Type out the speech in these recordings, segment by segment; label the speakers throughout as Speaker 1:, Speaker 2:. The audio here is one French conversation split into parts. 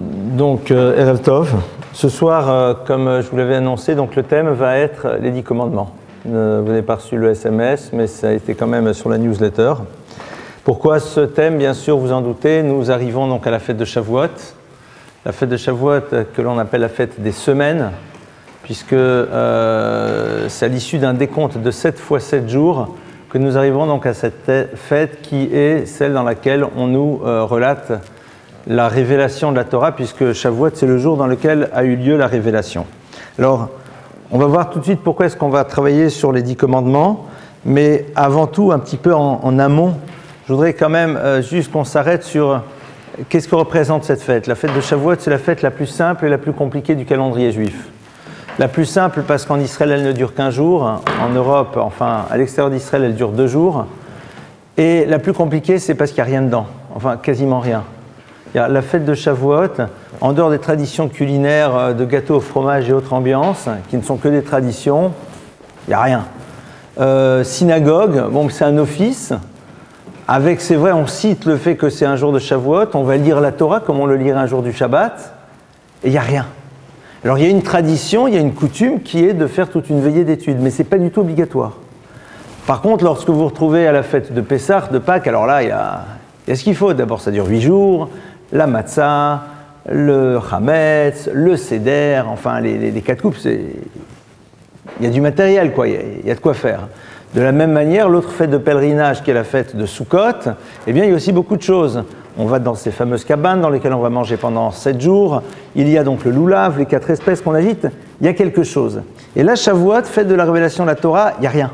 Speaker 1: Donc, Erev Tov. Ce soir, comme je vous l'avais annoncé, donc le thème va être les 10 commandements. Vous n'avez pas reçu le SMS, mais ça a été quand même sur la newsletter. Pourquoi ce thème? Bien sûr, vous en doutez, nous arrivons donc à la fête de Shavuot. La fête de Shavuot, que l'on appelle la fête des semaines, puisque c'est à l'issue d'un décompte de 7 fois 7 jours que nous arrivons donc à cette fête qui est celle dans laquelle on nous relate la révélation de la Torah, puisque Shavuot, c'est le jour dans lequel a eu lieu la révélation. Alors, on va voir tout de suite pourquoi est-ce qu'on va travailler sur les 10 commandements, mais avant tout, un petit peu en amont, je voudrais quand même juste qu'on s'arrête sur qu'est-ce que représente cette fête. La fête de Shavuot, c'est la fête la plus simple et la plus compliquée du calendrier juif. La plus simple parce qu'en Israël, elle ne dure qu'un jour. En Europe, enfin, à l'extérieur d'Israël, elle dure 2 jours. Et la plus compliquée, c'est parce qu'il n'y a rien dedans. Enfin, quasiment rien. Il y a la fête de Shavuot, en dehors des traditions culinaires de gâteaux au fromage et autres ambiances, qui ne sont que des traditions, il n'y a rien. Synagogue, bon, c'est un office. Avec, c'est vrai, on cite le fait que c'est un jour de Shavuot, on va lire la Torah comme on le lirait un jour du Shabbat, et il n'y a rien. Alors il y a une tradition, il y a une coutume qui est de faire toute une veillée d'études, mais ce n'est pas du tout obligatoire. Par contre, lorsque vous vous retrouvez à la fête de Pessah, de Pâques, alors là, il y a ce qu'il faut. D'abord, ça dure 8 jours, la matzah, le chametz, le seder, enfin les 4 coupes, il y a du matériel, quoi, il y a de quoi faire. De la même manière, l'autre fête de pèlerinage, qui est la fête de Sukkot, eh bien, il y a aussi beaucoup de choses. On va dans ces fameuses cabanes dans lesquelles on va manger pendant 7 jours. Il y a donc le loulav, les 4 espèces qu'on agite. Il y a quelque chose. Et là, Shavuot, fête de la révélation de la Torah, il n'y a rien.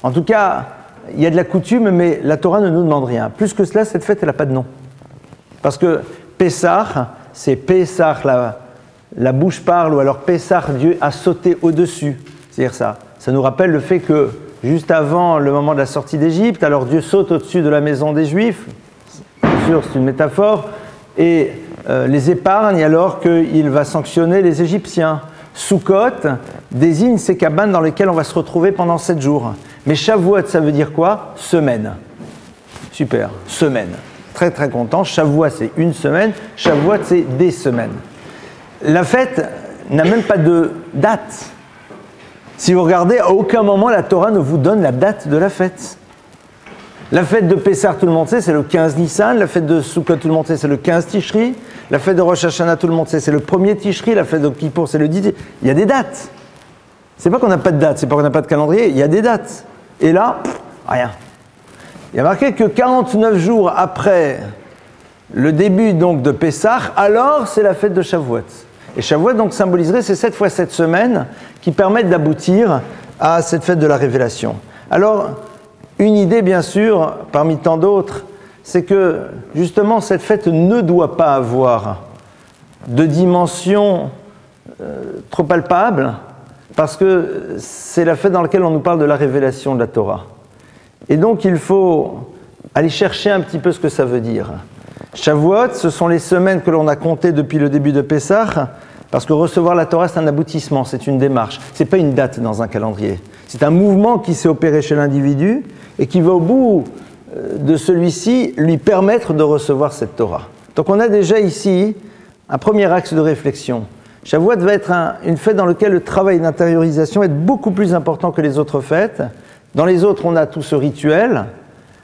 Speaker 1: En tout cas, il y a de la coutume, mais la Torah ne nous demande rien. Plus que cela, cette fête, elle n'a pas de nom. Parce que Pessah, c'est Pessah, la bouche parle, ou alors Pessah, Dieu a sauté au-dessus. C'est-à-dire ça. Ça nous rappelle le fait que, juste avant le moment de la sortie d'Égypte, alors Dieu saute au-dessus de la maison des Juifs, bien sûr c'est une métaphore, et les épargne alors qu'il va sanctionner les Égyptiens. Sukkot désigne ces cabanes dans lesquelles on va se retrouver pendant 7 jours. Mais Shavuot, ça veut dire quoi? Semaine. Super, semaine. Très très content. Shavuot, c'est une semaine. Shavuot, c'est des semaines. La fête n'a même pas de date. Si vous regardez, à aucun moment la Torah ne vous donne la date de la fête. La fête de Pessah, tout le monde sait, c'est le 15 Nissan. La fête de Sukkot, tout le monde sait, c'est le 15 Tishri. La fête de Rosh Hashanah, tout le monde sait, c'est le 1er Tishri. La fête de Kippour, c'est le 10. Il y a des dates. C'est pas qu'on n'a pas de date, c'est pas qu'on n'a pas de calendrier, il y a des dates. Et là, rien. Il y a marqué que 49 jours après le début donc de Pessah, alors c'est la fête de Shavuot. Et Shavuot donc symboliserait ces 7 fois 7 semaines qui permettent d'aboutir à cette fête de la révélation. Alors, une idée bien sûr, parmi tant d'autres, c'est que justement cette fête ne doit pas avoir de dimension trop palpable, parce que c'est la fête dans laquelle on nous parle de la révélation de la Torah. Et donc il faut aller chercher un petit peu ce que ça veut dire. Shavuot, ce sont les semaines que l'on a comptées depuis le début de Pessah, parce que recevoir la Torah, c'est un aboutissement, c'est une démarche. Ce n'est pas une date dans un calendrier. C'est un mouvement qui s'est opéré chez l'individu et qui va au bout de celui-ci lui permettre de recevoir cette Torah. Donc on a déjà ici un premier axe de réflexion. Shavuot va être une fête dans laquelle le travail d'intériorisation est beaucoup plus important que les autres fêtes. Dans les autres, on a tout ce rituel,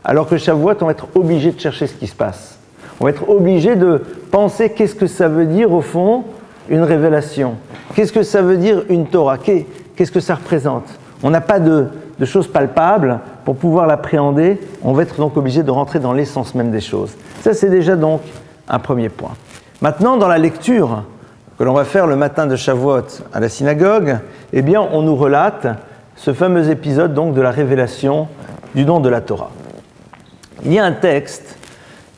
Speaker 1: alors que Shavuot, on va être obligé de chercher ce qui se passe. On va être obligé de penser qu'est-ce que ça veut dire au fond une révélation. Qu'est-ce que ça veut dire une Torah? Qu'est-ce que ça représente? On n'a pas de choses palpables pour pouvoir l'appréhender. On va être donc obligé de rentrer dans l'essence même des choses. Ça, c'est déjà donc un premier point. Maintenant, dans la lecture que l'on va faire le matin de Shavuot à la synagogue, eh bien, on nous relate ce fameux épisode donc de la révélation du don de la Torah. Il y a un texte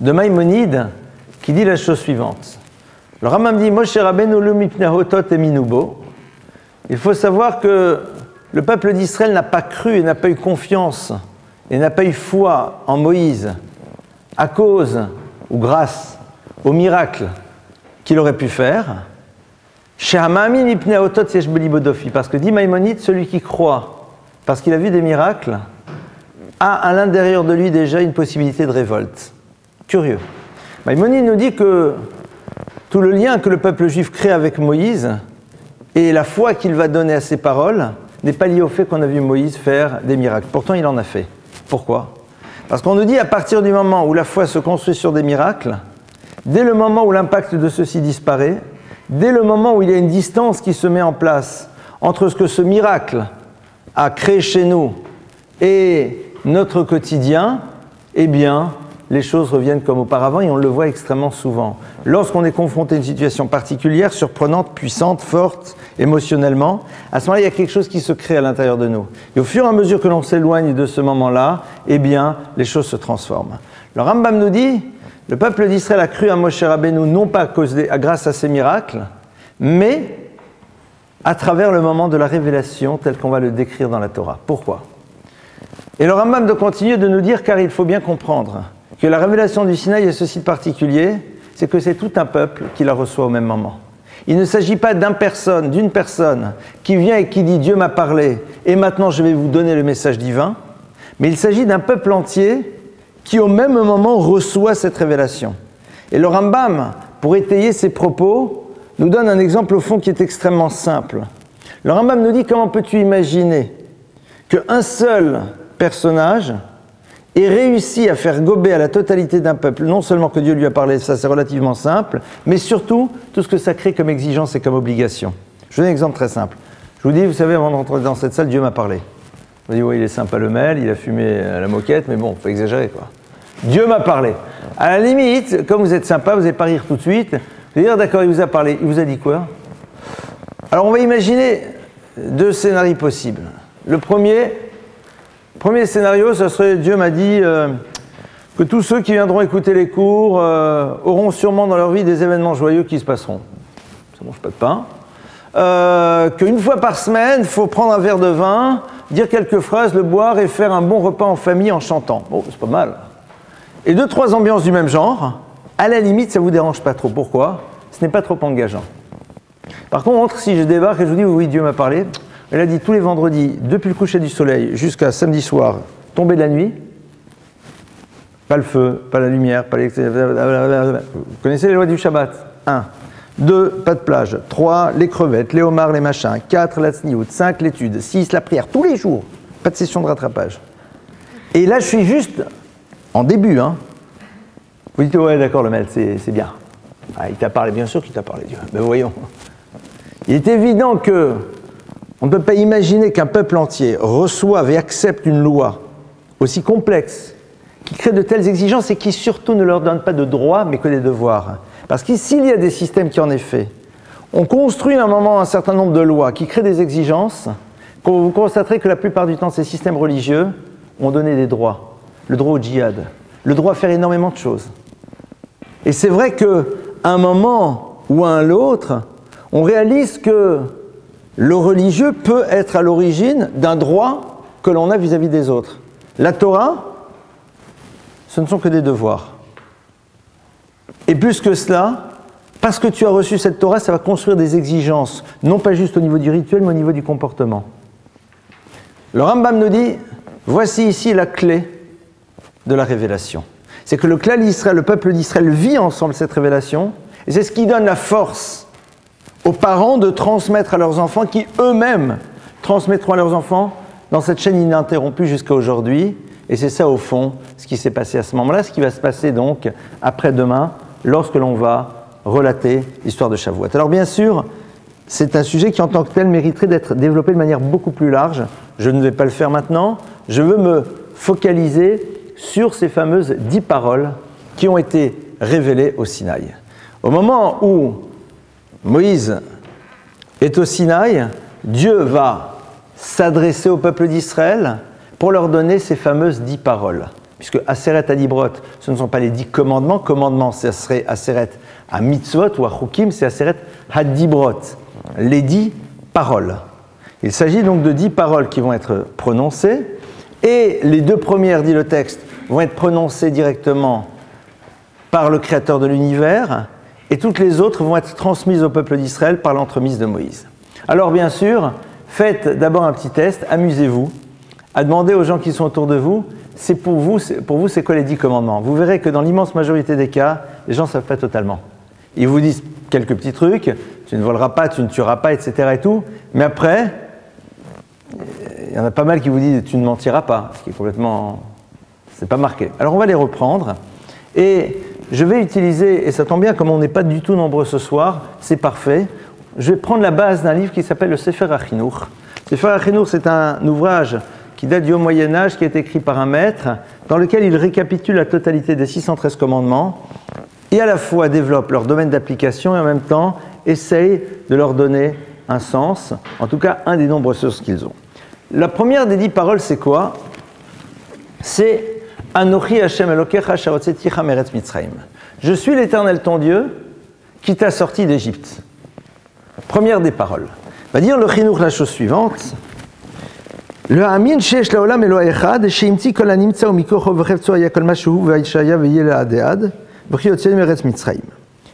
Speaker 1: de Maïmonide qui dit la chose suivante. Le Rambam dit Moshe Rabbeinu lo mipnei hotot eminubo. Il faut savoir que le peuple d'Israël n'a pas cru et n'a pas eu confiance et n'a pas eu foi en Moïse à cause ou grâce au miracle qu'il aurait pu faire. Parce que dit Maïmonide, celui qui croit parce qu'il a vu des miracles a à l'intérieur de lui déjà une possibilité de révolte. Curieux. Maïmonide nous dit que tout le lien que le peuple juif crée avec Moïse et la foi qu'il va donner à ses paroles n'est pas lié au fait qu'on a vu Moïse faire des miracles. Pourtant, il en a fait. Pourquoi? Parce qu'on nous dit à partir du moment où la foi se construit sur des miracles, dès le moment où l'impact de ceux-ci disparaît, dès le moment où il y a une distance qui se met en place entre ce que ce miracle a créé chez nous et notre quotidien, eh bien, les choses reviennent comme auparavant et on le voit extrêmement souvent. Lorsqu'on est confronté à une situation particulière, surprenante, puissante, forte, émotionnellement, à ce moment-là, il y a quelque chose qui se crée à l'intérieur de nous. Et au fur et à mesure que l'on s'éloigne de ce moment-là, eh bien, les choses se transforment. Le Rambam nous dit, le peuple d'Israël a cru à Moshe Rabbeinu non pas grâce à ses miracles, mais à travers le moment de la révélation tel qu'on va le décrire dans la Torah. Pourquoi? Et le Rambam de continuer de nous dire, car il faut bien comprendre que la révélation du Sinaï est ceci de particulier, c'est que c'est tout un peuple qui la reçoit au même moment. Il ne s'agit pas d'une personne qui vient et qui dit « Dieu m'a parlé et maintenant je vais vous donner le message divin », mais il s'agit d'un peuple entier qui au même moment reçoit cette révélation. Et le Rambam, pour étayer ses propos, nous donne un exemple au fond qui est extrêmement simple. Le Rambam nous dit « Comment peux-tu imaginer qu'un seul personnage et réussi à faire gober à la totalité d'un peuple, non seulement que Dieu lui a parlé, ça c'est relativement simple, mais surtout tout ce que ça crée comme exigence et comme obligation. Je vous donne un exemple très simple. Je vous dis, vous savez, avant d'entrer dans cette salle, Dieu m'a parlé. Vous dites, oui, il est sympa le mail, il a fumé à la moquette, mais bon, faut exagérer quoi. Dieu m'a parlé. À la limite, comme vous êtes sympa, vous n'allez pas rire tout de suite. Vous allez dire, d'accord, il vous a parlé, il vous a dit quoi? Alors on va imaginer deux scénarios possibles. Le premier scénario, ce serait Dieu m'a dit que tous ceux qui viendront écouter les cours auront sûrement dans leur vie des événements joyeux qui se passeront. Ça ne mange pas de pain. Qu'une fois par semaine, il faut prendre un verre de vin, dire quelques phrases, le boire et faire un bon repas en famille en chantant. Bon, c'est pas mal. Et 2-3 ambiances du même genre, à la limite, ça ne vous dérange pas trop. Pourquoi? Ce n'est pas trop engageant. Par contre, si je débarque et je vous dis oui, Dieu m'a parlé, elle a dit tous les vendredis, depuis le coucher du soleil jusqu'à samedi soir, tomber de la nuit, pas le feu, pas la lumière, pas l'électricité. Vous connaissez les lois du Shabbat? 1. 2. Pas de plage. 3. Les crevettes, les homards, les machins. 4. La tsniout. 5. L'étude. 6. La prière. Tous les jours. Pas de session de rattrapage. Et là, je suis juste en début. Hein. Vous dites, ouais, d'accord, le maître, c'est bien. Ah, il t'a parlé, bien sûr qu'il t'a parlé, Dieu. Mais voyons. Il est évident que on ne peut pas imaginer qu'un peuple entier reçoive et accepte une loi aussi complexe, qui crée de telles exigences et qui surtout ne leur donne pas de droits, mais que des devoirs. Parce que s'il y a des systèmes qui, en effet, ont construit à un moment un certain nombre de lois qui créent des exigences, vous constaterez que la plupart du temps, ces systèmes religieux ont donné des droits. Le droit au djihad, le droit à faire énormément de choses. Et c'est vrai qu'à un moment ou à un autre, on réalise que le religieux peut être à l'origine d'un droit que l'on a vis-à-vis des autres. La Torah, ce ne sont que des devoirs. Et plus que cela, parce que tu as reçu cette Torah, ça va construire des exigences, non pas juste au niveau du rituel, mais au niveau du comportement. Le Rambam nous dit, voici ici la clé de la révélation. C'est que le clan d'Israël, le peuple d'Israël vit ensemble cette révélation, et c'est ce qui donne la force aux parents de transmettre à leurs enfants, qui eux-mêmes transmettront à leurs enfants dans cette chaîne ininterrompue jusqu'à aujourd'hui. Et c'est ça, au fond, ce qui s'est passé à ce moment-là, ce qui va se passer donc après-demain, lorsque l'on va relater l'histoire de Shavuot. Alors bien sûr, c'est un sujet qui en tant que tel mériterait d'être développé de manière beaucoup plus large. Je ne vais pas le faire maintenant. Je veux me focaliser sur ces fameuses 10 paroles qui ont été révélées au Sinaï. Au moment où Moïse est au Sinaï, Dieu va s'adresser au peuple d'Israël pour leur donner ces fameuses 10 paroles. Puisque Aseret Adibrot, ce ne sont pas les 10 commandements. Commandements, ce serait Aseret à Mitzvot ou à Chukim, c'est Aseret Hadibrot, les 10 paroles. Il s'agit donc de 10 paroles qui vont être prononcées, et les 2 premières, dit le texte, vont être prononcées directement par le Créateur de l'univers, et toutes les autres vont être transmises au peuple d'Israël par l'entremise de Moïse. Alors bien sûr, faites d'abord un petit test, amusez-vous, à demander aux gens qui sont autour de vous, pour vous, c'est quoi les 10 commandements? Vous verrez que dans l'immense majorité des cas, les gens ne savent pas totalement. Ils vous disent quelques petits trucs, tu ne voleras pas, tu ne tueras pas, etc. et tout, mais après, il y en a pas mal qui vous disent tu ne mentiras pas, ce qui est complètement... c'est pas marqué. Alors on va les reprendre, et je vais utiliser, et ça tombe bien, comme on n'est pas du tout nombreux ce soir, c'est parfait, je vais prendre la base d'un livre qui s'appelle le Sefer HaChinuch. Sefer HaChinuch, c'est un ouvrage qui date du Haut Moyen-Âge, qui est écrit par un maître, dans lequel il récapitule la totalité des 613 commandements, et à la fois développe leur domaine d'application, et en même temps essaye de leur donner un sens, en tout cas un des nombreux sens qu'ils ont. La première des 10 paroles, c'est quoi? C'est « Anochi Hashem Elokecha Sharotzeticha Meretz Mitzrayim ». Je suis l'Éternel ton Dieu qui t'a sorti d'Égypte. Première des paroles. Va dire le Chinuch la chose suivante. Le Amin Shesh Laolam Elo Echad Sheimti Kol Animtsa Umikocho Vechevtso Aya Kol Mashuhu Vaishaya Veyel Adead Vechiotzei Meretz Mitzrayim.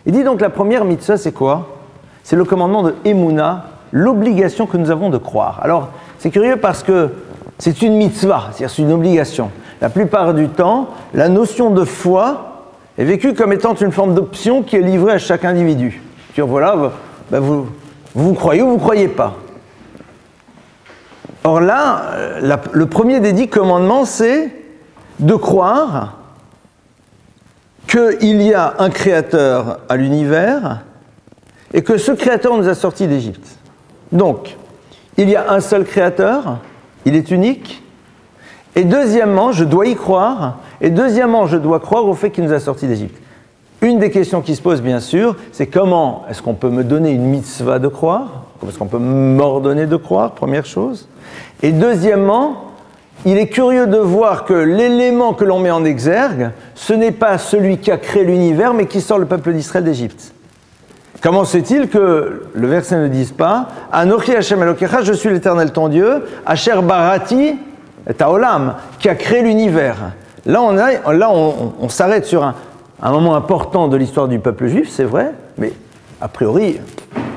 Speaker 1: Il dit donc la première mitzvah, c'est quoi? C'est le commandement de Emouna, l'obligation que nous avons de croire. Alors, c'est curieux parce que c'est une mitzvah, c'est-à-dire c'est une obligation. La plupart du temps, la notion de foi est vécue comme étant une forme d'option qui est livrée à chaque individu. C'est-à-dire, voilà, vous croyez ou vous ne croyez pas. Or là, le premier des 10 commandements, c'est de croire qu'il y a un créateur à l'univers et que ce créateur nous a sortis d'Égypte. Donc, il y a un seul créateur, il est unique, et deuxièmement, je dois y croire, et deuxièmement, je dois croire au fait qu'il nous a sortis d'Égypte. Une des questions qui se pose, bien sûr, c'est comment est-ce qu'on peut me donner une mitzvah de croire? Comment est-ce qu'on peut m'ordonner de croire, première chose? Et deuxièmement, il est curieux de voir que l'élément que l'on met en exergue, ce n'est pas celui qui a créé l'univers, mais qui sort le peuple d'Israël d'Égypte. Comment se fait-il que le verset ne dise pas « Anochi Hashem Elokecha, je suis l'Éternel ton Dieu, Asher Barati et Haolam, qui a créé l'univers ». Là, on s'arrête sur un moment important de l'histoire du peuple juif, c'est vrai, mais a priori,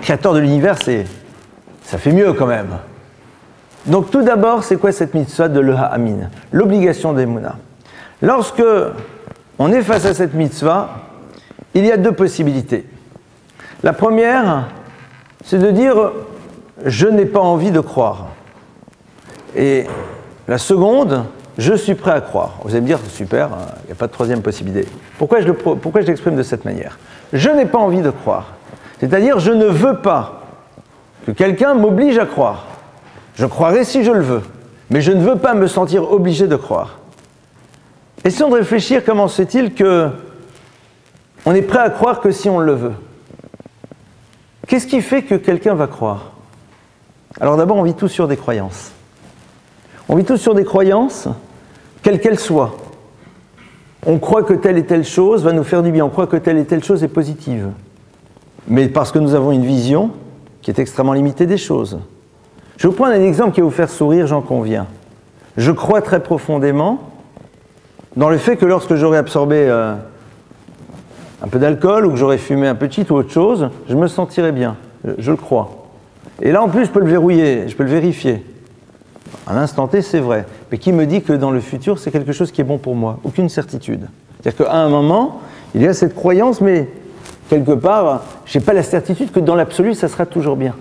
Speaker 1: créateur de l'univers, ça fait mieux quand même. Donc tout d'abord, c'est quoi cette mitzvah de l'Eha-Amin? L'obligation d'Emouna. Lorsque on est face à cette mitzvah, il y a 2 possibilités. La première, c'est de dire « je n'ai pas envie de croire ». Et la seconde, « je suis prêt à croire ». Vous allez me dire « super, il n'y a pas de troisième possibilité ». Pourquoi je l'exprime de cette manière? Je n'ai pas envie de croire. C'est-à-dire, je ne veux pas que quelqu'un m'oblige à croire. Je croirai si je le veux, mais je ne veux pas me sentir obligé de croire. Essayons de réfléchir comment se fait-il qu'on est prêt à croire que si on le veut. Qu'est-ce qui fait que quelqu'un va croire? Alors d'abord, on vit tous sur des croyances. On vit tous sur des croyances, quelles qu'elles soient. On croit que telle et telle chose va nous faire du bien, on croit que telle et telle chose est positive. Mais parce que nous avons une vision qui est extrêmement limitée des choses. Je vais vous prendre un exemple qui va vous faire sourire, j'en conviens. Je crois très profondément dans le fait que lorsque j'aurai absorbé un peu d'alcool ou que j'aurais fumé un petit ou autre chose, je me sentirais bien. Je le crois. Et là, en plus, je peux le verrouiller, je peux le vérifier. À l'instant T, c'est vrai. Mais qui me dit que dans le futur, c'est quelque chose qui est bon pour moi? Aucune certitude. C'est-à-dire qu'à un moment, il y a cette croyance, mais quelque part, je n'ai pas la certitude que dans l'absolu, ça sera toujours bien.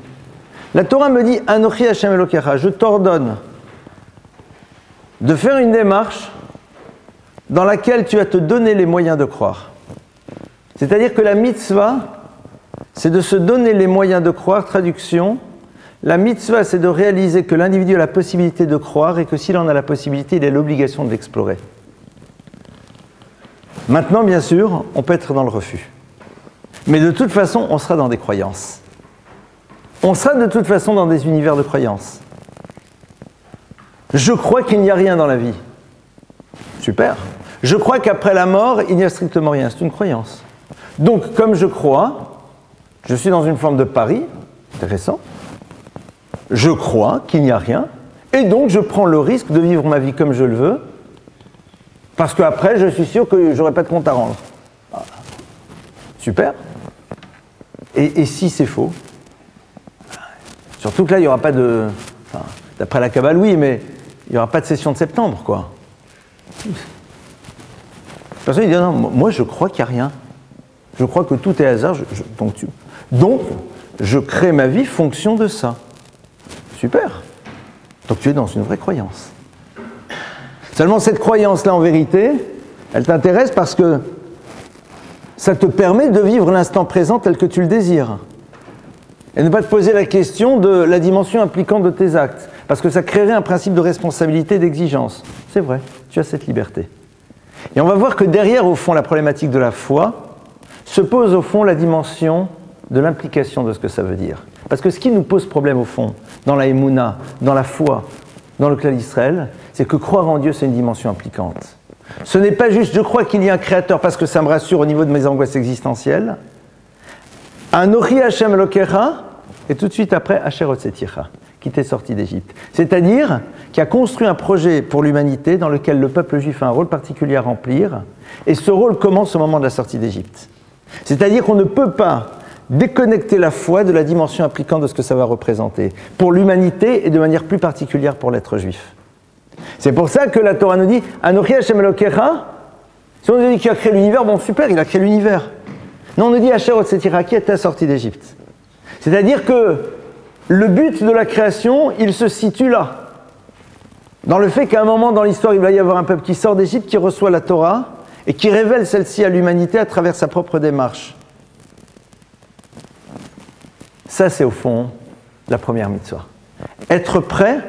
Speaker 1: La Torah me dit « Anochi Hashem Elokecha », je t'ordonne de faire une démarche dans laquelle tu vas te donner les moyens de croire. C'est-à-dire que la mitzvah, c'est de se donner les moyens de croire. Traduction, la mitzvah, c'est de réaliser que l'individu a la possibilité de croire et que s'il en a la possibilité, il a l'obligation de l'explorer. Maintenant, bien sûr, on peut être dans le refus. Mais de toute façon, on sera dans des croyances. On sera de toute façon dans des univers de croyances. Je crois qu'il n'y a rien dans la vie. Super. Je crois qu'après la mort, il n'y a strictement rien. C'est une croyance. Donc, comme je crois, je suis dans une forme de pari, intéressant, je crois qu'il n'y a rien, et donc je prends le risque de vivre ma vie comme je le veux, parce qu'après, je suis sûr que je n'aurai pas de compte à rendre. Voilà. Super. Et si c'est faux? Surtout que là, il n'y aura pas de... Enfin, d'après la Kabbale, oui, mais il n'y aura pas de session de septembre, quoi. Personne ne dit, non, moi je crois qu'il n'y a rien. Je crois que tout est hasard. Donc Donc, je crée ma vie fonction de ça. Super. Donc tu es dans une vraie croyance. Seulement cette croyance-là, en vérité, elle t'intéresse parce que ça te permet de vivre l'instant présent tel que tu le désires. Et ne pas te poser la question de la dimension impliquante de tes actes. Parce que ça créerait un principe de responsabilité et d'exigence. C'est vrai, tu as cette liberté. Et on va voir que derrière, au fond, la problématique de la foi se pose, au fond, la dimension de l'implication de ce que ça veut dire. Parce que ce qui nous pose problème, au fond, dans la Emouna, dans la foi, dans le clan d'Israël, c'est que croire en Dieu, c'est une dimension impliquante. Ce n'est pas juste « je crois qu'il y a un créateur parce que ça me rassure au niveau de mes angoisses existentielles ». Anochi Hashem Elokecha, et tout de suite après, Asher Hotzeticha, qui t'est sorti d'Égypte. C'est-à-dire qui a construit un projet pour l'humanité dans lequel le peuple juif a un rôle particulier à remplir, et ce rôle commence au moment de la sortie d'Égypte. C'est-à-dire qu'on ne peut pas déconnecter la foi de la dimension impliquante de ce que ça va représenter, pour l'humanité et de manière plus particulière pour l'être juif. C'est pour ça que la Torah nous dit « Anochi Hashem Elokecha », si on nous dit qu'il a créé l'univers, bon super, il a créé l'univers. Non, on nous dit « Asher Hotzeticha » qui est sorti d'Égypte. C'est-à-dire que le but de la création, il se situe là. Dans le fait qu'à un moment dans l'histoire, il va y avoir un peuple qui sort d'Égypte, qui reçoit la Torah et qui révèle celle-ci à l'humanité à travers sa propre démarche. Ça, c'est au fond la première mitzvah. Être prêt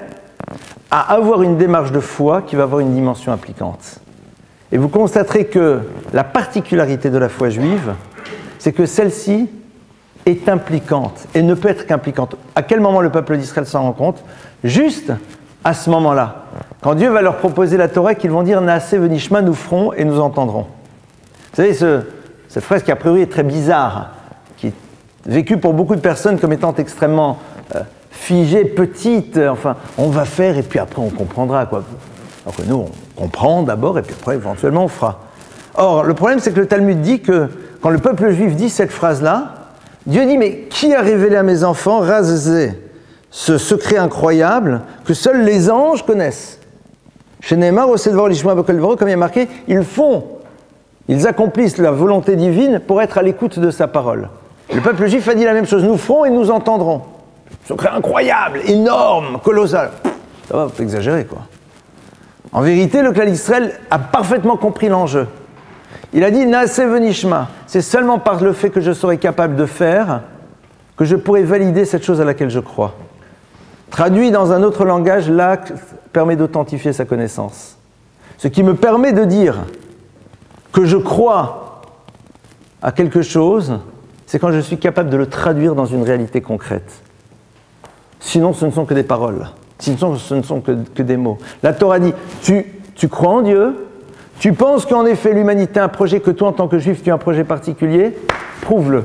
Speaker 1: à avoir une démarche de foi qui va avoir une dimension impliquante. Et vous constaterez que la particularité de la foi juive, c'est que celle-ci est impliquante et ne peut être qu'impliquante. À quel moment le peuple d'Israël s'en rend compte? Juste à ce moment-là. Quand Dieu va leur proposer la Torah, qu'ils vont dire « Naaseh venishma », nous ferons et nous entendrons. Vous savez, cette phrase qui a priori est très bizarre, qui est vécue pour beaucoup de personnes comme étant extrêmement figée, petite, enfin, on va faire et puis après on comprendra, quoi. Alors que nous, on comprend d'abord et puis après éventuellement on fera. Or, le problème c'est que le Talmud dit que quand le peuple juif dit cette phrase-là, Dieu dit, mais qui a révélé à mes enfants, Razé, ce secret incroyable que seuls les anges connaissent? Chez Neymar, comme il est marqué, ils accomplissent la volonté divine pour être à l'écoute de sa parole. Le peuple juif a dit la même chose, nous ferons et nous entendrons. Secret incroyable, énorme, colossal. Ça va, faut exagérer, quoi. En vérité, le clan d'Israël a parfaitement compris l'enjeu. Il a dit « Naaseh venishma », c'est seulement par le fait que je serai capable de faire que je pourrai valider cette chose à laquelle je crois. Traduit dans un autre langage, l'acte permet d'authentifier sa connaissance. Ce qui me permet de dire que je crois à quelque chose, c'est quand je suis capable de le traduire dans une réalité concrète. Sinon, ce ne sont que des paroles. Sinon, ce ne sont que des mots. La Torah dit « Tu crois en Dieu ?» Tu penses qu'en effet l'humanité a un projet, que toi en tant que juif tu as un projet particulier? Prouve-le.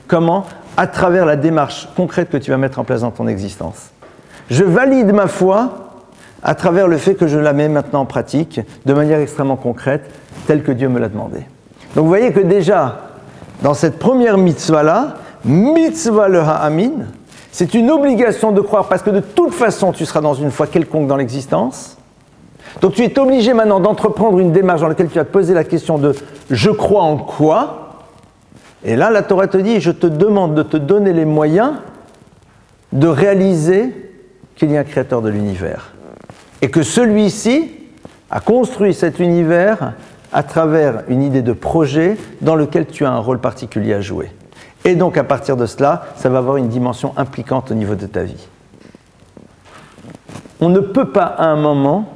Speaker 1: Comment? À travers la démarche concrète que tu vas mettre en place dans ton existence. Je valide ma foi à travers le fait que je la mets maintenant en pratique de manière extrêmement concrète, telle que Dieu me l'a demandé. Donc vous voyez que déjà, dans cette première mitzvah-là, mitzvah le ha'amin, c'est une obligation de croire parce que de toute façon tu seras dans une foi quelconque dans l'existence. Donc tu es obligé maintenant d'entreprendre une démarche dans laquelle tu vas te poser la question de « je crois en quoi ?» Et là, la Torah te dit « je te demande de te donner les moyens de réaliser qu'il y a un créateur de l'univers. » Et que celui-ci a construit cet univers à travers une idée de projet dans lequel tu as un rôle particulier à jouer. Et donc à partir de cela, ça va avoir une dimension impliquante au niveau de ta vie. On ne peut pas à un moment,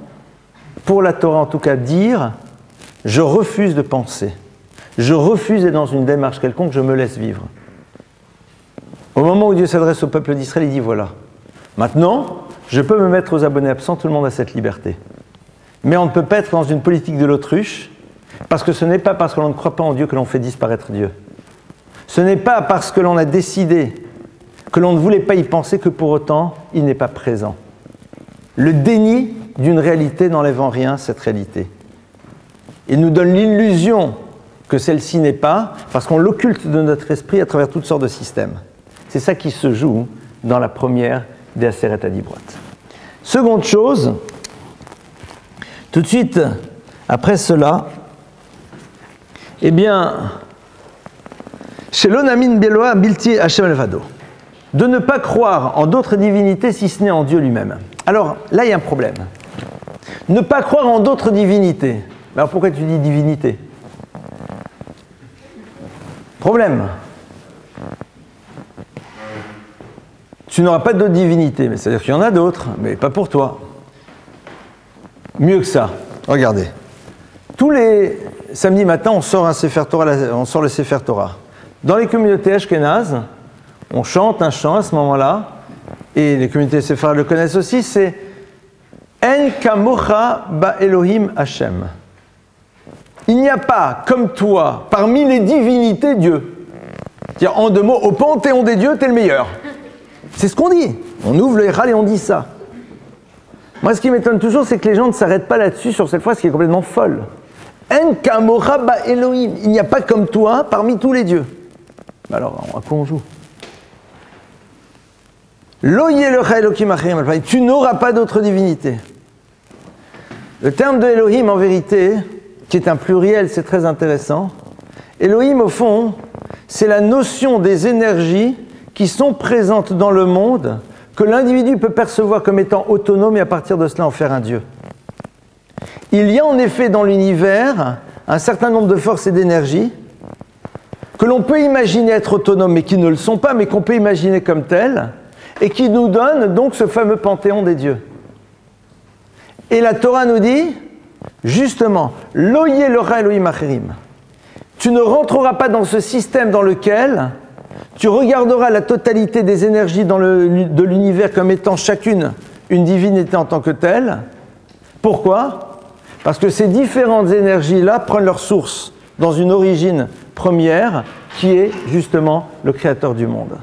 Speaker 1: pour la Torah en tout cas, dire « je refuse de penser, je refuse d'être dans une démarche quelconque, je me laisse vivre ». Au moment où Dieu s'adresse au peuple d'Israël, il dit « voilà, maintenant, je peux me mettre aux abonnés absents, tout le monde a cette liberté. Mais on ne peut pas être dans une politique de l'autruche, parce que ce n'est pas parce que l'on ne croit pas en Dieu que l'on fait disparaître Dieu. Ce n'est pas parce que l'on a décidé que l'on ne voulait pas y penser que pour autant, il n'est pas présent. Le déni d'une réalité n'enlève en rien cette réalité. Il nous donne l'illusion que celle-ci n'est pas, parce qu'on l'occulte de notre esprit à travers toutes sortes de systèmes. C'est ça qui se joue dans la première des Aseret Adibrot. Seconde chose, tout de suite après cela, eh bien, Shelonamin beloa bilti Hashem levado. De ne pas croire en d'autres divinités si ce n'est en Dieu lui-même. Alors, là, il y a un problème. Ne pas croire en d'autres divinités. Alors, pourquoi tu dis divinité? Problème. Tu n'auras pas d'autres divinités, mais c'est-à-dire qu'il y en a d'autres, mais pas pour toi. Mieux que ça, regardez. Tous les samedis matins, on sort le Sefer Torah. Dans les communautés ashkénazes, on chante un chant à ce moment-là, et les communautés séfarades le connaissent aussi, c'est En kamocha ba Elohim Hashem. Il n'y a pas, comme toi, parmi les divinités, Dieu. C'est-à-dire, en deux mots, au panthéon des dieux, t'es le meilleur. C'est ce qu'on dit. On ouvre le Héral et on dit ça. Moi, ce qui m'étonne toujours, c'est que les gens ne s'arrêtent pas là-dessus, sur cette phrase qui est complètement folle. En kamocha ba Elohim. Il n'y a pas comme toi, parmi tous les dieux. Alors, à quoi on joue? Tu n'auras pas d'autre divinité. Le terme de Elohim, en vérité, qui est un pluriel, c'est très intéressant. Elohim, au fond, c'est la notion des énergies qui sont présentes dans le monde, que l'individu peut percevoir comme étant autonome et à partir de cela en faire un Dieu. Il y a en effet dans l'univers un certain nombre de forces et d'énergies que l'on peut imaginer être autonomes, mais qui ne le sont pas, mais qu'on peut imaginer comme telles, et qui nous donne donc ce fameux panthéon des dieux. Et la Torah nous dit, justement, Loye lora Elohim acherim. Tu ne rentreras pas dans ce système dans lequel tu regarderas la totalité des énergies de l'univers comme étant chacune une divinité en tant que telle. Pourquoi? Parce que ces différentes énergies-là prennent leur source dans une origine première qui est justement le Créateur du monde.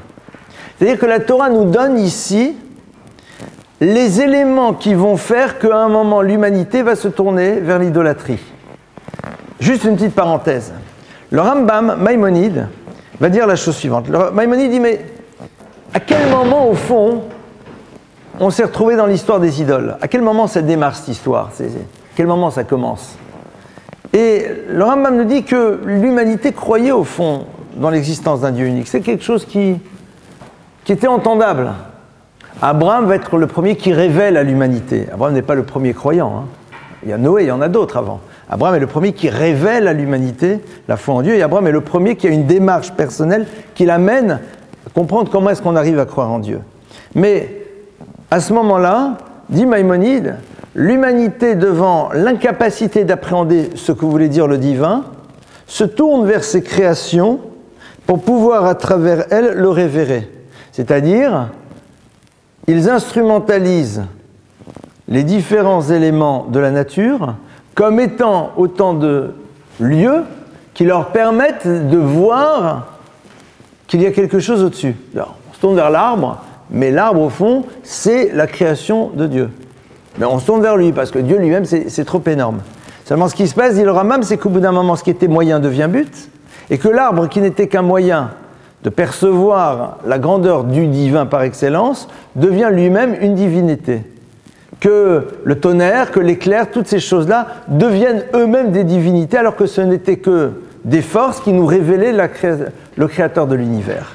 Speaker 1: C'est-à-dire que la Torah nous donne ici les éléments qui vont faire qu'à un moment l'humanité va se tourner vers l'idolâtrie. Juste une petite parenthèse. Le Rambam, Maïmonide, va dire la chose suivante. Maïmonide dit, mais à quel moment, au fond, on s'est retrouvé dans l'histoire des idoles? À quel moment ça démarre cette histoire? À quel moment ça commence? Et le Rambam nous dit que l'humanité croyait, au fond, dans l'existence d'un Dieu unique. C'est quelque chose qui était entendable. Abraham va être le premier qui révèle à l'humanité. Abraham n'est pas le premier croyant. Hein. Il y a Noé, il y en a d'autres avant. Abraham est le premier qui révèle à l'humanité la foi en Dieu, et Abraham est le premier qui a une démarche personnelle qui l'amène à comprendre comment est-ce qu'on arrive à croire en Dieu. Mais à ce moment-là, dit Maïmonide, l'humanité, devant l'incapacité d'appréhender ce que voulait dire le divin, se tourne vers ses créations pour pouvoir à travers elles le révérer. C'est-à-dire, ils instrumentalisent les différents éléments de la nature comme étant autant de lieux qui leur permettent de voir qu'il y a quelque chose au-dessus. Alors, on se tourne vers l'arbre, mais l'arbre, au fond, c'est la création de Dieu. Mais on se tourne vers lui, parce que Dieu lui-même, c'est trop énorme. Seulement, ce qui se passe, dit le Rambam, c'est qu'au bout d'un moment, ce qui était moyen devient but, et que l'arbre, qui n'était qu'un moyen de percevoir la grandeur du divin par excellence, devient lui-même une divinité. Que le tonnerre, que l'éclair, toutes ces choses-là deviennent eux-mêmes des divinités, alors que ce n'étaient que des forces qui nous révélaient le créateur de l'univers.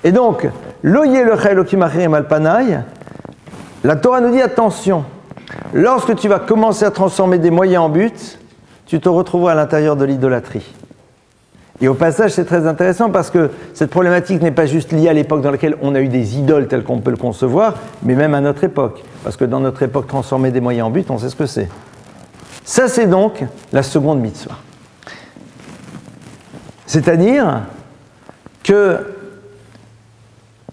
Speaker 1: Et donc, l'oye lecha Elokim acherim al panai, la Torah nous dit attention, lorsque tu vas commencer à transformer des moyens en but, tu te retrouveras à l'intérieur de l'idolâtrie. Et au passage, c'est très intéressant parce que cette problématique n'est pas juste liée à l'époque dans laquelle on a eu des idoles telles qu'on peut le concevoir, mais même à notre époque. Parce que dans notre époque, transformer des moyens en but, on sait ce que c'est. Ça, c'est donc la seconde mitzvah. C'est-à-dire que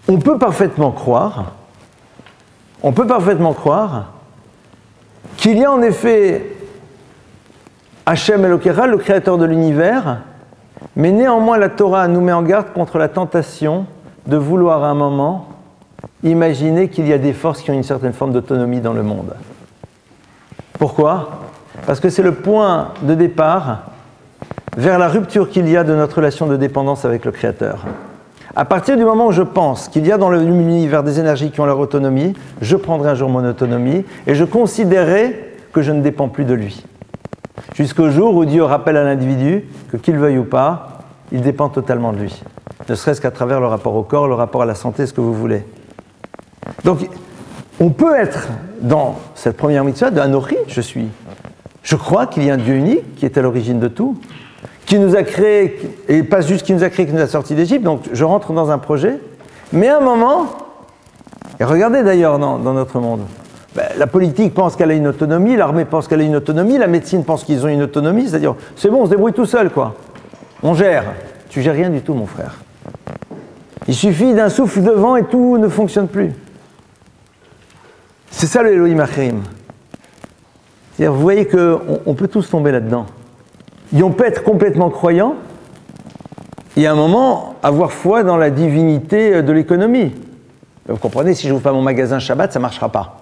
Speaker 1: on peut parfaitement croire qu'il y a en effet Hachem Elokecha, le créateur de l'univers, mais néanmoins la Torah nous met en garde contre la tentation de vouloir à un moment imaginer qu'il y a des forces qui ont une certaine forme d'autonomie dans le monde. Pourquoi? Parce que c'est le point de départ vers la rupture qu'il y a de notre relation de dépendance avec le Créateur. À partir du moment où je pense qu'il y a dans l'univers des énergies qui ont leur autonomie, je prendrai un jour mon autonomie et je considérerai que je ne dépends plus de lui. Jusqu'au jour où Dieu rappelle à l'individu que, qu'il veuille ou pas, il dépend totalement de lui. ne serait-ce qu'à travers le rapport au corps, le rapport à la santé, ce que vous voulez. Donc, on peut être dans cette première mitzvah de Anochi, je crois qu'il y a un Dieu unique qui est à l'origine de tout, qui nous a créé, et pas juste qui nous a créé, qui nous a sortis d'Égypte, donc je rentre dans un projet, mais à un moment, et regardez d'ailleurs dans notre monde, la politique pense qu'elle a une autonomie, l'armée pense qu'elle a une autonomie, la médecine pense qu'ils ont une autonomie, c'est-à-dire, c'est bon, on se débrouille tout seul, quoi. On gère. Tu gères rien du tout, mon frère. Il suffit d'un souffle de vent et tout ne fonctionne plus. C'est ça le Elohim Acherim. C'est-à-dire, vous voyez qu'on peut tous tomber là-dedans. Et on peut être complètement croyant et à un moment avoir foi dans la divinité de l'économie. Vous comprenez, si je n'ouvre pas mon magasin Shabbat, ça ne marchera pas.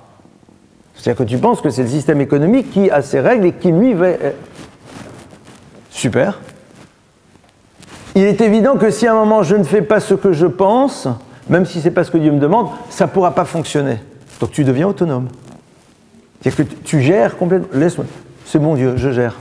Speaker 1: C'est-à-dire que tu penses que c'est le système économique qui a ses règles et qui, lui, va... Super. Il est évident que si à un moment je ne fais pas ce que je pense, même si ce n'est pas ce que Dieu me demande, ça ne pourra pas fonctionner. Donc tu deviens autonome. C'est-à-dire que tu gères complètement. Laisse-moi. C'est bon Dieu, je gère.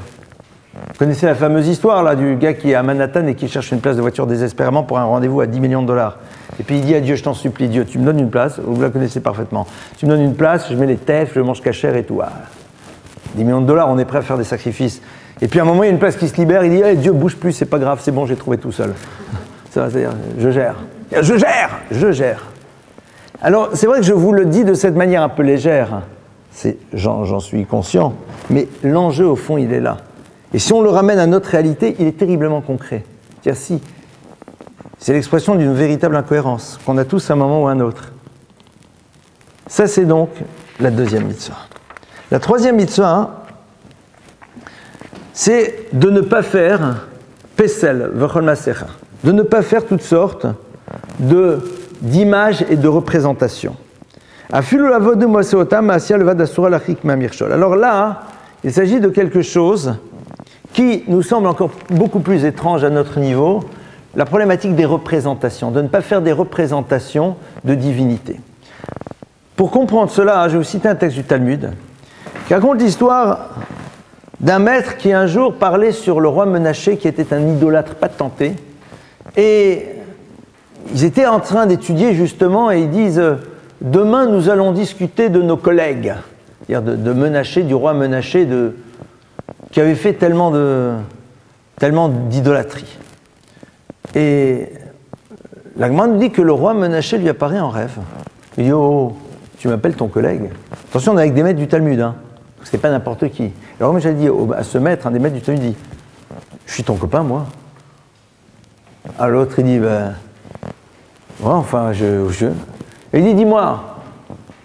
Speaker 1: Vous connaissez la fameuse histoire là, du gars qui est à Manhattan et qui cherche une place de voiture désespérément pour un rendez-vous à 10 millions de dollars. Et puis il dit à Dieu, je t'en supplie Dieu, tu me donnes une place, vous la connaissez parfaitement. Tu me donnes une place, je mets les tefs, je mange cachère et tout. Ah, 10 millions de dollars, on est prêt à faire des sacrifices. Et puis à un moment, il y a une place qui se libère, il dit hey, Dieu, bouge plus, c'est pas grave, c'est bon, j'ai trouvé tout seul. Ça va, c'est-à-dire, je gère. Alors, c'est vrai que je vous le dis de cette manière un peu légère, j'en suis conscient, mais l'enjeu, au fond, il est là. Et si on le ramène à notre réalité, il est terriblement concret. C'est-à-dire, si, c'est l'expression d'une véritable incohérence, qu'on a tous à un moment ou à un autre. Ça, c'est donc la deuxième mitzvah. La troisième mitzvah, c'est de ne pas faire pesel, v'chol masecha, de ne pas faire toutes sortes d'images et de représentations. Alors là, il s'agit de quelque chose qui nous semble encore beaucoup plus étrange à notre niveau, la problématique des représentations, de ne pas faire des représentations de divinité. Pour comprendre cela, je vais vous citer un texte du Talmud qui raconte l'histoire d'un maître qui un jour parlait sur le roi Menaché qui était un idolâtre patenté, et ils étaient en train d'étudier justement et ils disent « Demain nous allons discuter de nos collègues », c'est-à-dire de Menaché, du roi Menaché qui avait fait tellement d'idolâtrie. Et la Gemara nous dit que le roi Menaché lui apparaît en rêve. Il dit « Oh, tu m'appelles ton collègue ?» Attention, on est avec des maîtres du Talmud, hein. C'est pas n'importe qui. Alors moi j'ai dit à ce maître, un des maîtres du Talmud, il dit « Je suis ton copain, moi. » Alors l'autre il dit ben, « Ouais, enfin, Et il dit « Dis-moi,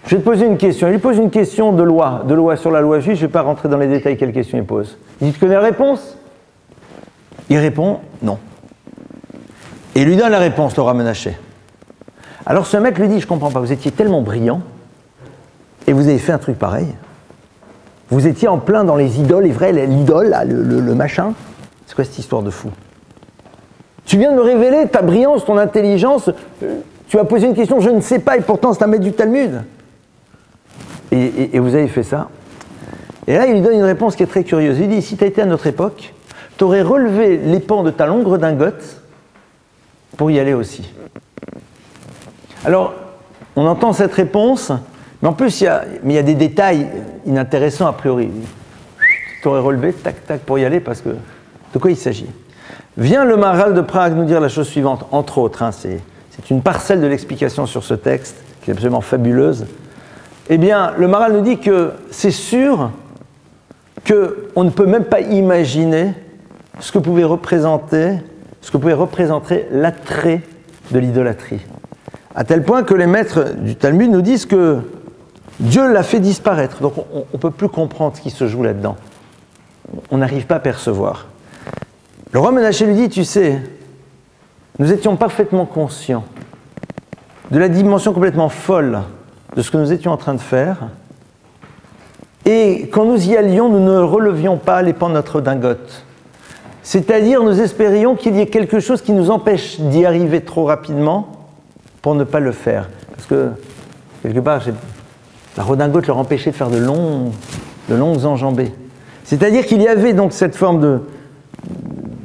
Speaker 1: je vais te poser une question. » Il lui pose une question de loi sur la loi juive, je ne vais pas rentrer dans les détails quelle question il pose. Il dit « Tu connais la réponse ?» Il répond « Non. » Et il lui donne la réponse, le roi Menaché. Alors ce maître lui dit « Je ne comprends pas, vous étiez tellement brillant et vous avez fait un truc pareil. Vous étiez en plein dans les idoles, et vrai, l'idole, là, le machin. C'est quoi cette histoire de fou? Tu viens de me révéler ta brillance, ton intelligence. Tu as posé une question, je ne sais pas, et pourtant c'est un maître du Talmud. Et vous avez fait ça. Et là, il lui donne une réponse qui est très curieuse. Il dit, si tu as été à notre époque, tu aurais relevé les pans de ta longue redingote pour y aller aussi. Alors, on entend cette réponse, mais en plus, il y a des détails inintéressants a priori. Tu aurais relevé, tac, tac, pour y aller, parce que... De quoi il s'agit? Vient le Maharal de Prague nous dire la chose suivante, entre autres, hein, c'est une parcelle de l'explication sur ce texte, qui est absolument fabuleuse. Eh bien, le Maharal nous dit que c'est sûr qu'on ne peut même pas imaginer ce que pouvait représenter l'attrait de l'idolâtrie. À tel point que les maîtres du Talmud nous disent que Dieu l'a fait disparaître. Donc on ne peut plus comprendre ce qui se joue là-dedans. On n'arrive pas à percevoir. Le roi Menaché lui dit, tu sais, nous étions parfaitement conscients de la dimension complètement folle de ce que nous étions en train de faire. Et quand nous y allions, nous ne relevions pas les pans de notre redingote. C'est-à-dire, nous espérions qu'il y ait quelque chose qui nous empêche d'y arriver trop rapidement pour ne pas le faire. Parce que, quelque part, la redingote leur empêchait de faire de longues enjambées. C'est-à-dire qu'il y avait donc cette forme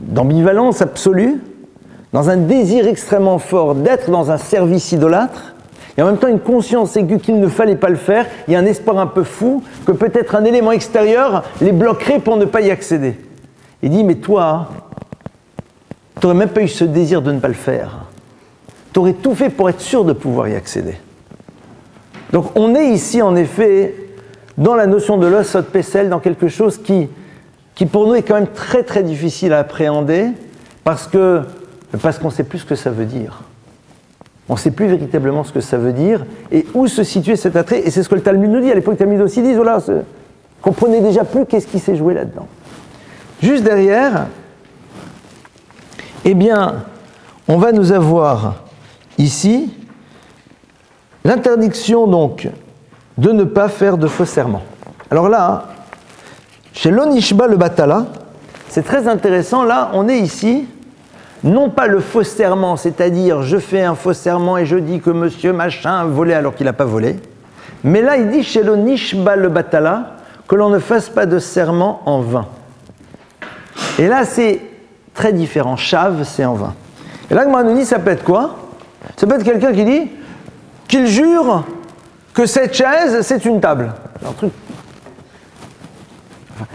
Speaker 1: d'ambivalence absolue dans un désir extrêmement fort d'être dans un service idolâtre, et en même temps une conscience aiguë qu'il ne fallait pas le faire, il y a un espoir un peu fou que peut-être un élément extérieur les bloquerait pour ne pas y accéder. Il dit, mais toi, tu n'aurais même pas eu ce désir de ne pas le faire. Tu aurais tout fait pour être sûr de pouvoir y accéder. Donc on est ici en effet dans la notion de l'osot Pessel, dans quelque chose qui pour nous est quand même très très difficile à appréhender parce qu'on ne sait plus ce que ça veut dire. On ne sait plus véritablement ce que ça veut dire et où se situait cet attrait. Et c'est ce que le Talmud nous dit. À l'époque, le Talmud aussi dit, voilà, comprenez déjà plus qu'est-ce qui s'est joué là-dedans. Juste derrière, eh bien, on va nous avoir ici l'interdiction donc de ne pas faire de faux serment. Alors là, chez l'Onishba le Batala, c'est très intéressant. Là, on est ici, non pas le faux serment, c'est-à-dire je fais un faux serment et je dis que monsieur machin a volé alors qu'il n'a pas volé. Mais là, il dit chez l'Onishba le Batala que l'on ne fasse pas de serment en vain. Et là, c'est très différent. Chav, c'est en vain. Et là, Gemara nous dit, ça peut être quoi? Ça peut être quelqu'un qui dit qu'il jure que cette chaise, c'est une table. Un truc. Enfin,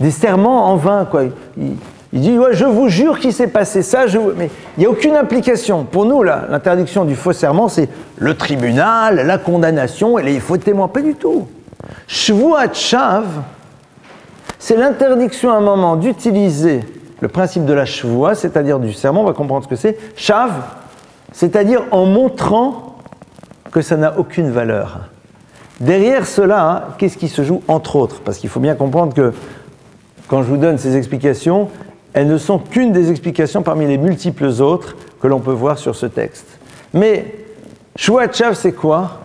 Speaker 1: des serments en vain, quoi. Il dit, ouais, je vous jure qu'il s'est passé ça, mais il n'y a aucune implication. Pour nous, l'interdiction du faux serment, c'est le tribunal, la condamnation et les faux témoins. Pas du tout. Shvuat Shav, c'est l'interdiction à un moment d'utiliser le principe de la shvua, c'est-à-dire du serment, on va comprendre ce que c'est. Shav, c'est-à-dire en montrant que ça n'a aucune valeur. Derrière cela, qu'est-ce qui se joue entre autres? Parce qu'il faut bien comprendre que quand je vous donne ces explications, elles ne sont qu'une des explications parmi les multiples autres que l'on peut voir sur ce texte. Mais shvuat shav, c'est quoi?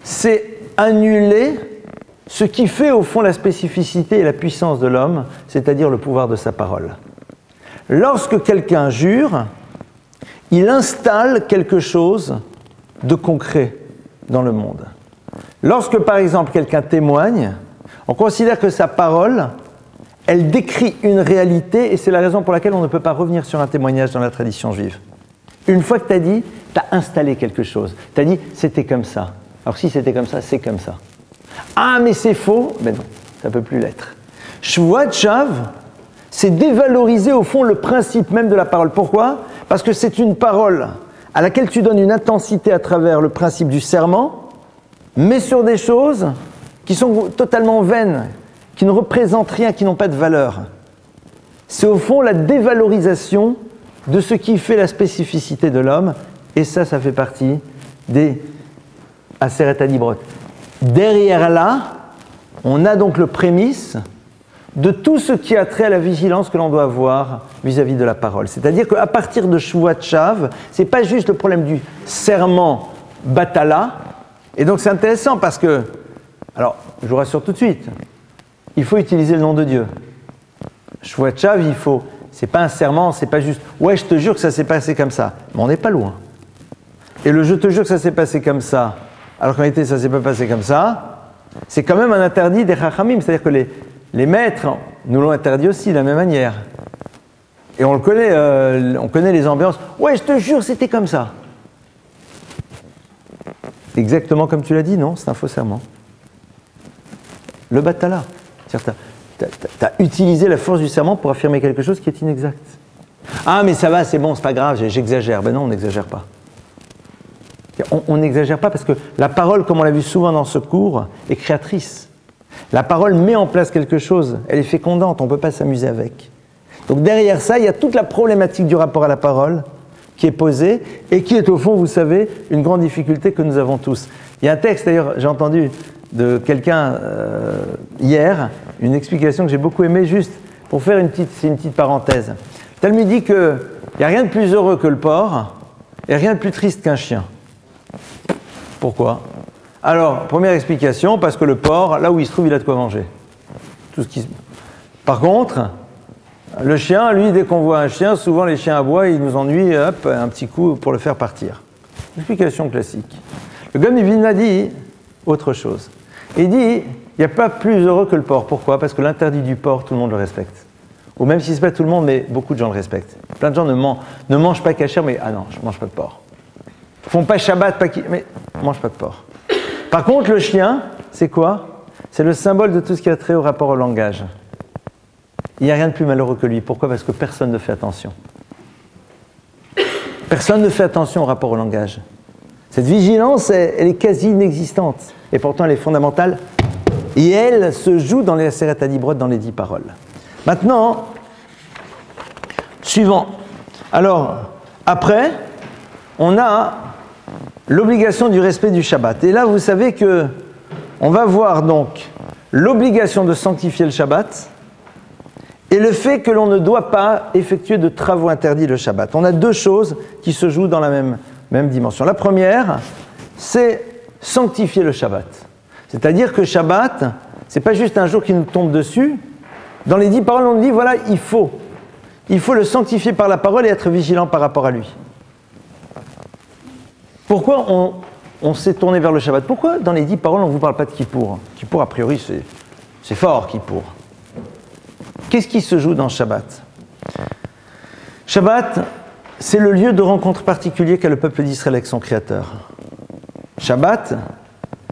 Speaker 1: C'est annuler ce qui fait au fond la spécificité et la puissance de l'homme, c'est-à-dire le pouvoir de sa parole. Lorsque quelqu'un jure, il installe quelque chose de concret dans le monde. Lorsque par exemple quelqu'un témoigne, on considère que sa parole, elle décrit une réalité et c'est la raison pour laquelle on ne peut pas revenir sur un témoignage dans la tradition juive. Une fois que tu as dit, tu as installé quelque chose. Tu as dit, c'était comme ça. Alors si c'était comme ça, c'est comme ça. Ah, mais c'est faux. Ben non, ça ne peut plus l'être. Shvuat Shav, c'est dévaloriser au fond le principe même de la parole. Pourquoi? Parce que c'est une parole à laquelle tu donnes une intensité à travers le principe du serment, mais sur des choses qui sont totalement vaines, qui ne représentent rien, qui n'ont pas de valeur. C'est au fond la dévalorisation de ce qui fait la spécificité de l'homme, et ça fait partie des Aseret Adibrot. Derrière là, on a donc le prémisse de tout ce qui a trait à la vigilance que l'on doit avoir vis-à-vis de la parole. C'est-à-dire qu'à partir de Shvuat Shav, ce n'est pas juste le problème du serment Batala, et donc c'est intéressant parce que, alors je vous rassure tout de suite, il faut utiliser le nom de Dieu. Shvuat Shav, il faut, c'est pas un serment, c'est pas juste, ouais je te jure que ça s'est passé comme ça, mais on n'est pas loin. Et le je te jure que ça s'est passé comme ça, alors qu'en réalité ça ne s'est pas passé comme ça, c'est quand même un interdit des Chachamim, c'est-à-dire que les maîtres nous l'ont interdit aussi de la même manière. Et on connaît les ambiances. Ouais, je te jure, c'était comme ça. Exactement comme tu l'as dit, non? C'est un faux serment. Le batala. Tu as utilisé la force du serment pour affirmer quelque chose qui est inexact. Ah, mais ça va, c'est bon, c'est pas grave, j'exagère. Ben non, on n'exagère pas. On n'exagère pas parce que la parole, comme on l'a vu souvent dans ce cours, est créatrice. La parole met en place quelque chose, elle est fécondante, on ne peut pas s'amuser avec. Donc derrière ça, il y a toute la problématique du rapport à la parole qui est posée et qui est au fond, vous savez, une grande difficulté que nous avons tous. Il y a un texte, d'ailleurs, j'ai entendu de quelqu'un hier, une explication que j'ai beaucoup aimée, juste pour faire une petite parenthèse. Le Talmud dit qu'il n'y a rien de plus heureux que le porc et rien de plus triste qu'un chien. Pourquoi? Alors, première explication, parce que le porc, là où il se trouve, il a de quoi manger. Par contre, le chien, lui, dès qu'on voit un chien, souvent les chiens aboient, ils nous ennuient, hop, un petit coup pour le faire partir. Explication classique. Le Gaon de Vilna dit autre chose. Il dit, il n'y a pas plus heureux que le porc. Pourquoi? Parce que l'interdit du porc, tout le monde le respecte. ou même si ce n'est pas tout le monde, mais beaucoup de gens le respectent. Plein de gens ne mangent pas kasher, mais ah non, je ne mange pas de porc. Ils ne font pas Shabbat, mais ne mangent pas de porc. Par contre, le chien, c'est quoi? C'est le symbole de tout ce qui a trait au rapport au langage. Il n'y a rien de plus malheureux que lui. Pourquoi? Parce que personne ne fait attention. Personne ne fait attention au rapport au langage. Cette vigilance, elle est quasi inexistante. Et pourtant, elle est fondamentale. Et elle se joue dans les Aseret Adibrot, dans les 10 paroles. Maintenant, suivant. Alors, après, on a l'obligation du respect du Shabbat. Et là, vous savez que on va voir donc l'obligation de sanctifier le Shabbat et le fait que l'on ne doit pas effectuer de travaux interdits le Shabbat. On a deux choses qui se jouent dans la même dimension. La première, c'est sanctifier le Shabbat. C'est-à-dire que Shabbat, ce n'est pas juste un jour qui nous tombe dessus. Dans les 10 paroles, on dit, voilà, il faut le sanctifier par la parole et être vigilant par rapport à lui. Pourquoi on s'est tourné vers le Shabbat? Pourquoi dans les 10 paroles, on ne vous parle pas de Kippour? Kippour, a priori, c'est fort, Kippour. Qu'est-ce qui se joue dans Shabbat? Shabbat, c'est le lieu de rencontre particulier qu'a le peuple d'Israël avec son Créateur. Shabbat,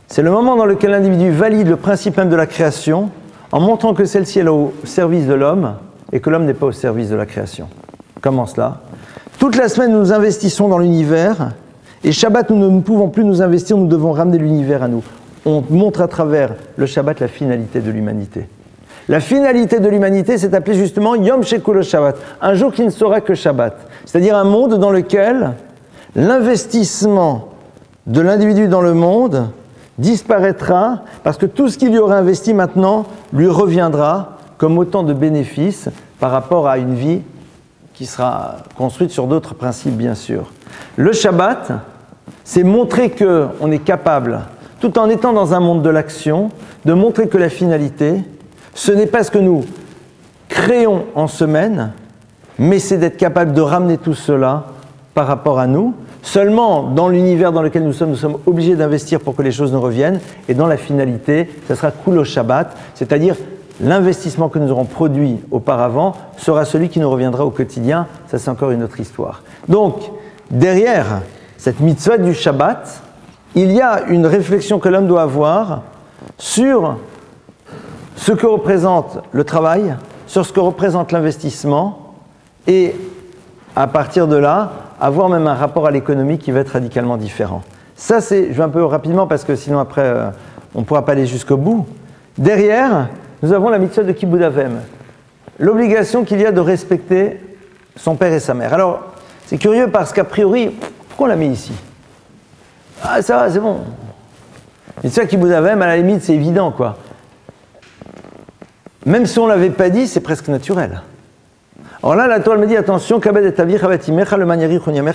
Speaker 1: c'est le moment dans lequel l'individu valide le principe même de la création en montrant que celle-ci est au service de l'homme et que l'homme n'est pas au service de la création. Comment cela? Toute la semaine, nous nous investissons dans l'univers et Shabbat, nous ne pouvons plus nous investir, nous devons ramener l'univers à nous. On montre à travers le Shabbat la finalité de l'humanité. La finalité de l'humanité, c'est appelé justement Yom Shekul Shabbat, un jour qui ne sera que Shabbat. C'est-à-dire un monde dans lequel l'investissement de l'individu dans le monde disparaîtra parce que tout ce qu'il y aura investi maintenant lui reviendra comme autant de bénéfices par rapport à une vie qui sera construite sur d'autres principes, bien sûr. Le Shabbat, c'est montrer qu'on est capable, tout en étant dans un monde de l'action, de montrer que la finalité, ce n'est pas ce que nous créons en semaine, mais c'est d'être capable de ramener tout cela par rapport à nous. Seulement, dans l'univers dans lequel nous sommes obligés d'investir pour que les choses nous reviennent. Et dans la finalité, ça sera Kulo Shabbat, c'est-à-dire l'investissement que nous aurons produit auparavant sera celui qui nous reviendra au quotidien. Ça, c'est encore une autre histoire. Donc, derrière cette mitzvah du Shabbat, il y a une réflexion que l'homme doit avoir sur ce que représente le travail, sur ce que représente l'investissement, et à partir de là, avoir même un rapport à l'économie qui va être radicalement différent. Ça, je vais un peu rapidement parce que sinon après, on ne pourra pas aller jusqu'au bout. Derrière, nous avons la mitzvah de Kibud Avem, l'obligation qu'il y a de respecter son père et sa mère. Alors, c'est curieux parce qu'a priori, pourquoi on l'a mis ici? Ah, ça va, c'est bon. Mitzvah Kibud Avem, à la limite, c'est évident, quoi. Même si on ne l'avait pas dit, c'est presque naturel. Alors là, la Torah me dit, attention,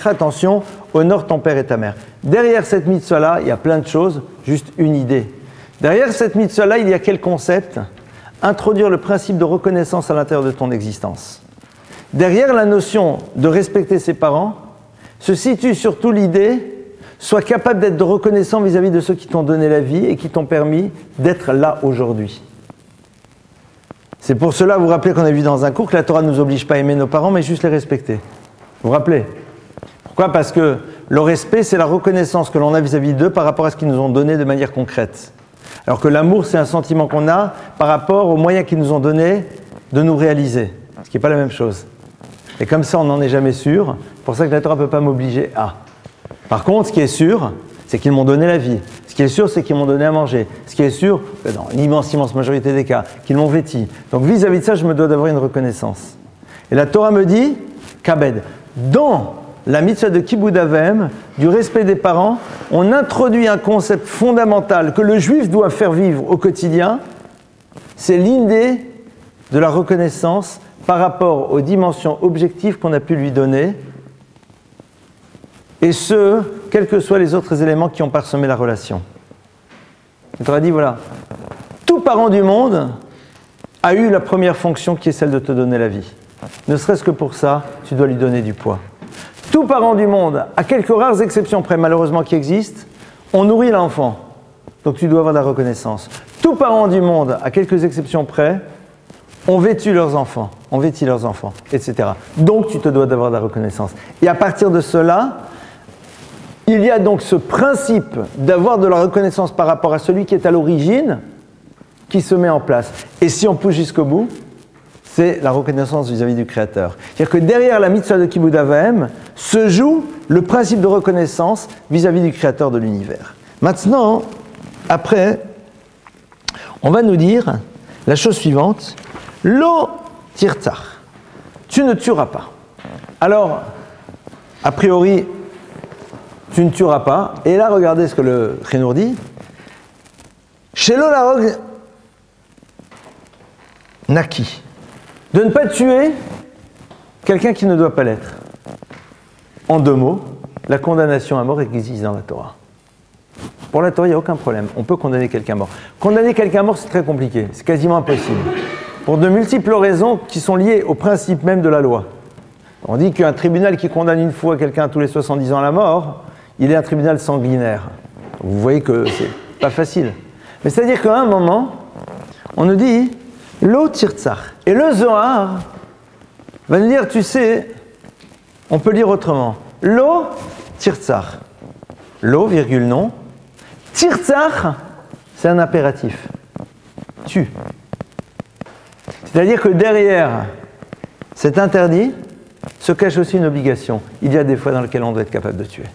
Speaker 1: attention, honore ton père et ta mère. Derrière cette mitzvah-là, il y a plein de choses, juste une idée. Derrière cette mitzvah-là, il y a quel concept? Introduire le principe de reconnaissance à l'intérieur de ton existence. Derrière la notion de respecter ses parents, se situe surtout l'idée, sois capable d'être reconnaissant vis-à-vis de ceux qui t'ont donné la vie et qui t'ont permis d'être là aujourd'hui. C'est pour cela, vous vous rappelez qu'on a vu dans un cours que la Torah ne nous oblige pas à aimer nos parents, mais juste les respecter. Vous vous rappelez? Pourquoi? Parce que le respect, c'est la reconnaissance que l'on a vis-à-vis d'eux par rapport à ce qu'ils nous ont donné de manière concrète. Alors que l'amour, c'est un sentiment qu'on a par rapport aux moyens qu'ils nous ont donnés de nous réaliser. Ce qui n'est pas la même chose. Et comme ça, on n'en est jamais sûr. C'est pour ça que la Torah ne peut pas m'obliger à. Par contre, ce qui est sûr, c'est qu'ils m'ont donné la vie. Ce qui est sûr, c'est qu'ils m'ont donné à manger. Ce qui est sûr, dans l'immense majorité des cas, qu'ils m'ont vêti. Donc vis-à-vis de ça, je me dois d'avoir une reconnaissance. Et la Torah me dit, Kabed, dans la mitzvah de Kibud Avem, du respect des parents, on introduit un concept fondamental que le juif doit faire vivre au quotidien, c'est l'idée de la reconnaissance par rapport aux dimensions objectives qu'on a pu lui donner, et ce, quels que soient les autres éléments qui ont parsemé la relation. La Torah dit, voilà, tout parent du monde a eu la première fonction qui est celle de te donner la vie. Ne serait-ce que pour ça, tu dois lui donner du poids. Tout parent du monde, à quelques rares exceptions près malheureusement qui existent, on nourrit l'enfant. Donc tu dois avoir de la reconnaissance. Tout parent du monde, à quelques exceptions près, ont vêtu leurs enfants, etc. Donc tu te dois d'avoir de la reconnaissance. Et à partir de cela, il y a donc ce principe d'avoir de la reconnaissance par rapport à celui qui est à l'origine qui se met en place. Et si on pousse jusqu'au bout, c'est la reconnaissance vis-à-vis du Créateur. C'est-à-dire que derrière la mitzvah de Kibud Av Va'em se joue le principe de reconnaissance vis-à-vis du Créateur de l'univers. Maintenant, après, on va nous dire la chose suivante. Lo tirtzach. Tu ne tueras pas. Alors, a priori, tu ne tueras pas. Et là, regardez ce que le Chenour dit. Shelo lahog naki. De ne pas tuer quelqu'un qui ne doit pas l'être. En deux mots, la condamnation à mort existe dans la Torah. Pour la Torah, il n'y a aucun problème. On peut condamner quelqu'un à mort. Condamner quelqu'un à mort, c'est très compliqué. C'est quasiment impossible. Pour de multiples raisons qui sont liées au principe même de la loi. On dit qu'un tribunal qui condamne une fois quelqu'un tous les 70 ans à la mort, il est un tribunal sanguinaire. Vous voyez que c'est pas facile. Mais c'est-à-dire qu'à un moment, on nous dit Lo tirtzach. Et le Zohar va nous dire, tu sais, on peut lire autrement. Lo tirtzach. Lo, virgule non. Tirtzach, c'est un impératif. Tu. C'est-à-dire que derrière cet interdit se cache aussi une obligation. Il y a des fois dans lesquelles on doit être capable de tuer.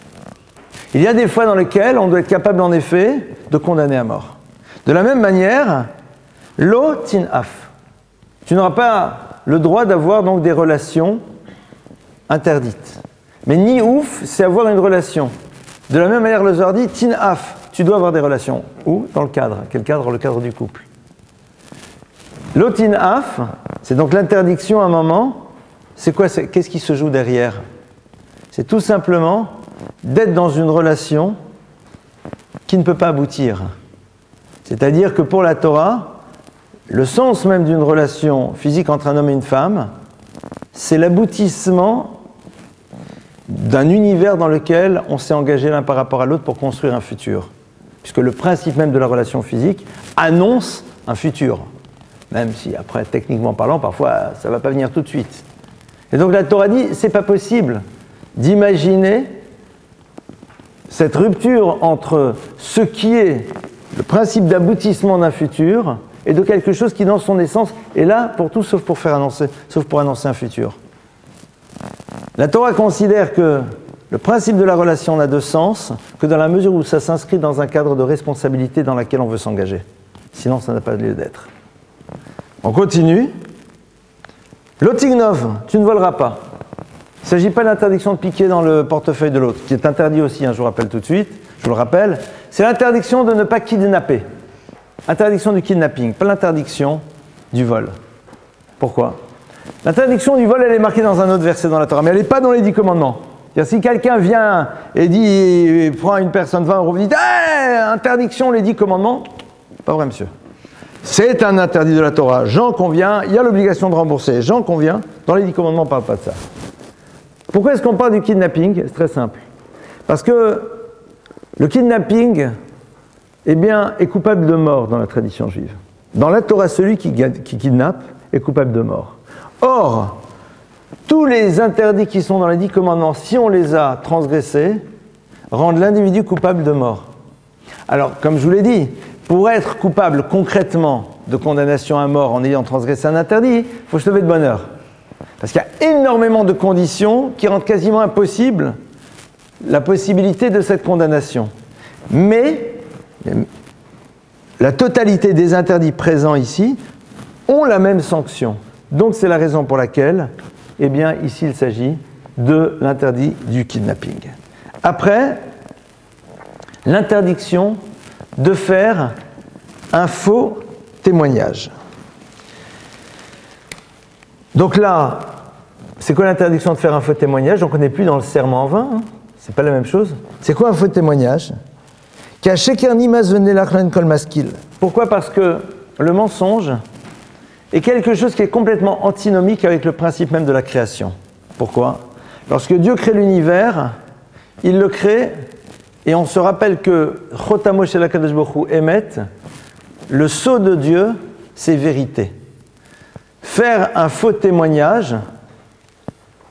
Speaker 1: Il y a des fois dans lesquelles on doit être capable, en effet, de condamner à mort. De la même manière, lo tinaf. Tu n'auras pas le droit d'avoir donc des relations interdites. Mais ni ouf, c'est avoir une relation. De la même manière, le Zohar dit tinaf. Tu dois avoir des relations. Où? Dans le cadre. Quel cadre? Le cadre du couple. Lo tinaf, c'est donc l'interdiction à un moment. C'est quoi? Qu'est-ce qui se joue derrière? C'est tout simplement d'être dans une relation qui ne peut pas aboutir. C'est-à-dire que pour la Torah, le sens même d'une relation physique entre un homme et une femme, c'est l'aboutissement d'un univers dans lequel on s'est engagé l'un par rapport à l'autre pour construire un futur. Puisque le principe même de la relation physique annonce un futur. Même si après, techniquement parlant, parfois, ça ne va pas venir tout de suite. Et donc la Torah dit, c'est pas possible d'imaginer cette rupture entre ce qui est le principe d'aboutissement d'un futur et de quelque chose qui, dans son essence, est là pour tout sauf pour annoncer un futur. La Torah considère que le principe de la relation n'a de sens que dans la mesure où ça s'inscrit dans un cadre de responsabilité dans lequel on veut s'engager. Sinon, ça n'a pas lieu d'être. On continue. Lotignov, tu ne voleras pas. Il ne s'agit pas d'interdiction de piquer dans le portefeuille de l'autre, qui est interdit aussi, je vous rappelle tout de suite, je vous le rappelle. C'est l'interdiction de ne pas kidnapper. Interdiction du kidnapping, pas l'interdiction du vol. Pourquoi? L'interdiction du vol, elle est marquée dans un autre verset dans la Torah, mais elle n'est pas dans les 10 commandements. C'est-à-dire, si quelqu'un vient et dit, il prend une personne 20 €, vous dites, interdiction, les 10 commandements, pas vrai, monsieur. C'est un interdit de la Torah, j'en conviens, il y a l'obligation de rembourser, j'en conviens, dans les 10 commandements, on ne parle pas de ça. Pourquoi est-ce qu'on parle du kidnapping? C'est très simple. Parce que le kidnapping, eh bien, est coupable de mort dans la tradition juive. Dans la Torah, celui qui kidnappe est coupable de mort. Or, tous les interdits qui sont dans les 10 commandements, si on les a transgressés, rendent l'individu coupable de mort. Alors, comme je vous l'ai dit, pour être coupable concrètement de condamnation à mort en ayant transgressé un interdit, il faut se lever de bonne heure. Parce qu'il y a énormément de conditions qui rendent quasiment impossible la possibilité de cette condamnation. Mais la totalité des interdits présents ici ont la même sanction. Donc c'est la raison pour laquelle, eh bien, ici il s'agit de l'interdit du kidnapping. Après, l'interdiction de faire un faux témoignage. Donc là, c'est quoi l'interdiction de faire un faux témoignage? Donc on n'est plus dans le serment en vain, hein. C'est pas la même chose. C'est quoi un faux témoignage? Pourquoi? Parce que le mensonge est quelque chose qui est complètement antinomique avec le principe même de la création. Pourquoi? Lorsque Dieu crée l'univers, il le crée, et on se rappelle que Chotamo shel HaKadosh Baruch Hu Emet, le sceau de Dieu, c'est vérité. faire un faux témoignage,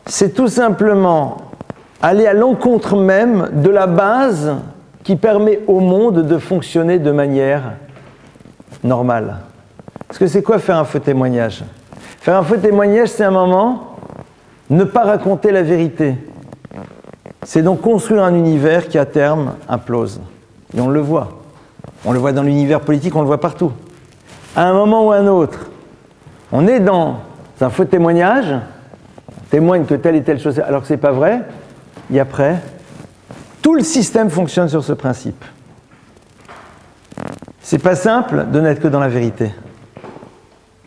Speaker 1: c'est tout simplement aller à l'encontre même de la base qui permet au monde de fonctionner de manière normale. Parce que c'est quoi faire un faux témoignage? Faire un faux témoignage, c'est un moment ne pas raconter la vérité. C'est donc construire un univers qui, à terme, implose. Et on le voit. On le voit dans l'univers politique, on le voit partout. À un moment ou à un autre, on est dans un faux témoignage, on témoigne que telle et telle chose, alors que ce n'est pas vrai, et après, tout le système fonctionne sur ce principe. C'est pas simple de n'être que dans la vérité.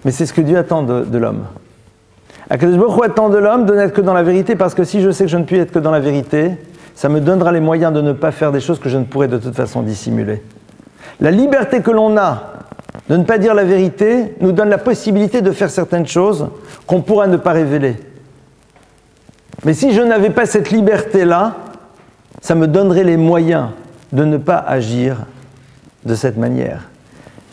Speaker 1: Mais c'est ce que Dieu attend de l'homme. Akadosh Baruch Hu attend de l'homme de n'être que dans la vérité, parce que si je sais que je ne puis être que dans la vérité, ça me donnera les moyens de ne pas faire des choses que je ne pourrais de toute façon dissimuler. La liberté que l'on a de ne pas dire la vérité nous donne la possibilité de faire certaines choses qu'on pourra ne pas révéler. Mais si je n'avais pas cette liberté-là, ça me donnerait les moyens de ne pas agir de cette manière.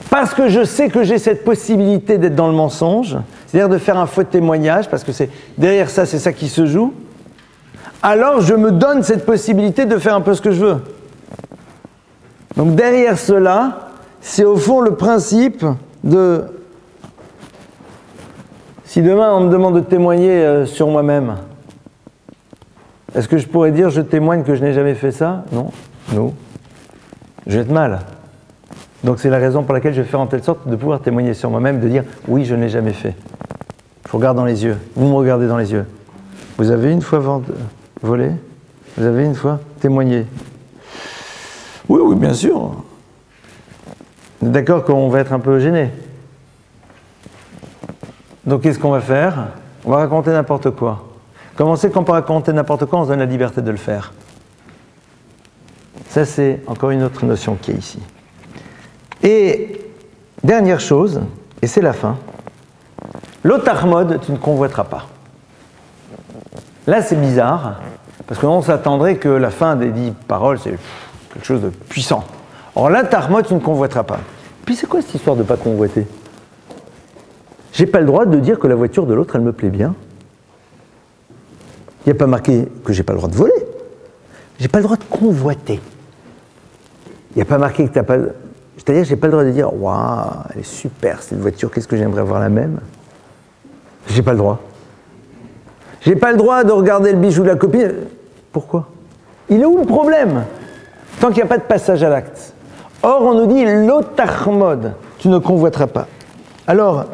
Speaker 1: Parce que je sais que j'ai cette possibilité d'être dans le mensonge, c'est-à-dire de faire un faux témoignage, parce que derrière ça, c'est ça qui se joue, alors je me donne cette possibilité de faire un peu ce que je veux. Donc derrière cela, c'est au fond le principe de... Si demain on me demande de témoigner sur moi-même, est-ce que je pourrais dire je témoigne que je n'ai jamais fait ça? Non. Non. Je vais être mal. Donc c'est la raison pour laquelle je vais faire en telle sorte de pouvoir témoigner sur moi-même, de dire oui, je ne l'ai jamais fait. Je vous regarde dans les yeux. Vous me regardez dans les yeux. Vous avez une fois volé? Vous avez une fois témoigné? Oui, oui, bien sûr. D'accord qu'on va être un peu gêné. Donc qu'est-ce qu'on va faire? On va raconter n'importe quoi. Comment c'est qu'on peut raconter n'importe quoi? On se donne la liberté de le faire. Ça, c'est encore une autre notion qui est ici. Et dernière chose, et c'est la fin, l'otachmod, tu ne convoiteras pas. Là, c'est bizarre, parce qu'on s'attendrait que la fin des 10 paroles, c'est quelque chose de puissant. Or là, l'otachmod, tu ne convoiteras pas. Puis c'est quoi cette histoire de ne pas convoiter? J'ai pas le droit de dire que la voiture de l'autre, elle me plaît bien. Il n'y a pas marqué que j'ai pas le droit de voler. J'ai pas le droit de convoiter. Il n'y a pas marqué que tu n'as pas... C'est-à-dire que je n'ai pas le droit de dire « Waouh, elle est super cette voiture, qu'est-ce que j'aimerais avoir la même ?» J'ai pas le droit. J'ai pas le droit de regarder le bijou de la copine. Pourquoi? Il est où le problème? Tant qu'il n'y a pas de passage à l'acte. Or, on nous dit « L'otachmod, tu ne convoiteras pas. » Alors,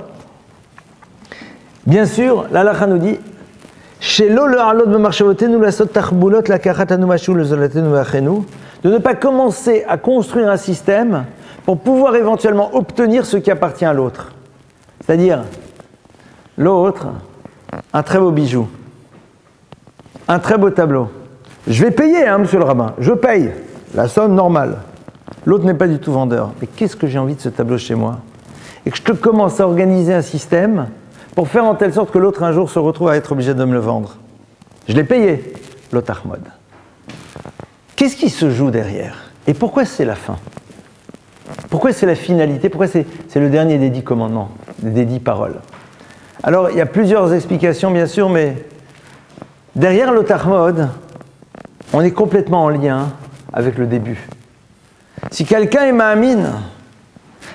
Speaker 1: bien sûr, l'halakha nous dit « Shelo le halot b'marchavotenu lasot tachbulot la kachatanu mashu le zolatenu v'achenu » de ne pas commencer à construire un système pour pouvoir éventuellement obtenir ce qui appartient à l'autre. C'est-à-dire, l'autre, un très beau bijou, un très beau tableau. Je vais payer, hein, monsieur le rabbin, je paye la somme normale. L'autre n'est pas du tout vendeur. Mais qu'est-ce que j'ai envie de ce tableau chez moi? Et que je te commence à organiser un système pour faire en telle sorte que l'autre un jour se retrouve à être obligé de me le vendre. Je l'ai payé, l'otachmod. Qu'est-ce qui se joue derrière? Et pourquoi c'est la fin? Pourquoi c'est la finalité? Pourquoi c'est le dernier des 10 commandements, des 10 paroles? Alors, il y a plusieurs explications, bien sûr, mais derrière l'otachmod, on est complètement en lien avec le début. Si quelqu'un est ma'amine,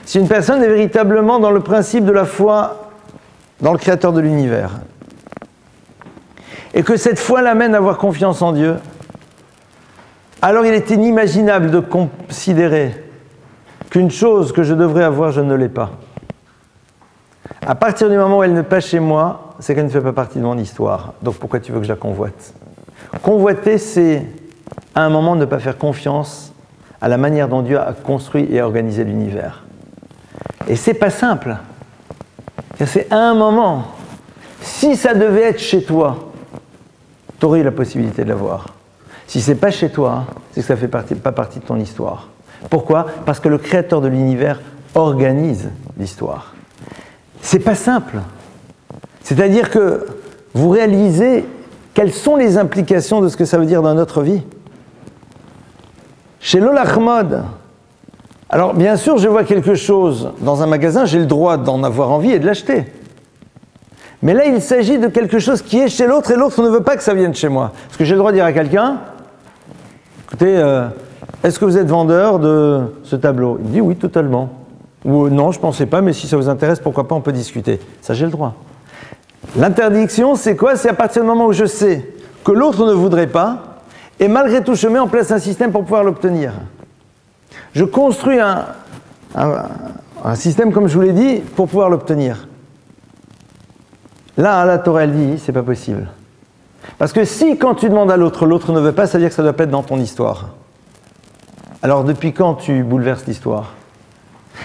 Speaker 1: si une personne est véritablement dans le principe de la foi dans le Créateur de l'univers, et que cette foi l'amène à avoir confiance en Dieu, alors il est inimaginable de considérer qu'une chose que je devrais avoir, je ne l'ai pas. À partir du moment où elle n'est pas chez moi, c'est qu'elle ne fait pas partie de mon histoire. Donc pourquoi tu veux que je la convoite? Convoiter, c'est à un moment ne pas faire confiance à la manière dont Dieu a construit et organisé l'univers. Et c'est pas simple. C'est à un moment. Si ça devait être chez toi, tu aurais eu la possibilité de l'avoir. Si c'est pas chez toi, c'est que ça ne fait pas partie de ton histoire. Pourquoi? Parce que le Créateur de l'univers organise l'histoire. C'est pas simple. C'est-à-dire que vous réalisez quelles sont les implications de ce que ça veut dire dans notre vie. Chez l'olachmod, alors bien sûr, je vois quelque chose dans un magasin, j'ai le droit d'en avoir envie et de l'acheter. Mais là, il s'agit de quelque chose qui est chez l'autre et l'autre ne veut pas que ça vienne chez moi. Est-ce que j'ai le droit de dire à quelqu'un, écoutez, est-ce que vous êtes vendeur de ce tableau? Il me dit oui, totalement. Ou non, je ne pensais pas, mais si ça vous intéresse, pourquoi pas, on peut discuter. Ça, j'ai le droit. L'interdiction, c'est quoi? C'est à partir du moment où je sais que l'autre ne voudrait pas, et malgré tout, je mets en place un système pour pouvoir l'obtenir. Je construis un système, comme je vous l'ai dit, pour pouvoir l'obtenir. Là, la Torah, elle dit, c'est pas possible. Parce que si, quand tu demandes à l'autre, l'autre ne veut pas, ça veut dire que ça doit pas être dans ton histoire. Alors, depuis quand tu bouleverses l'histoire?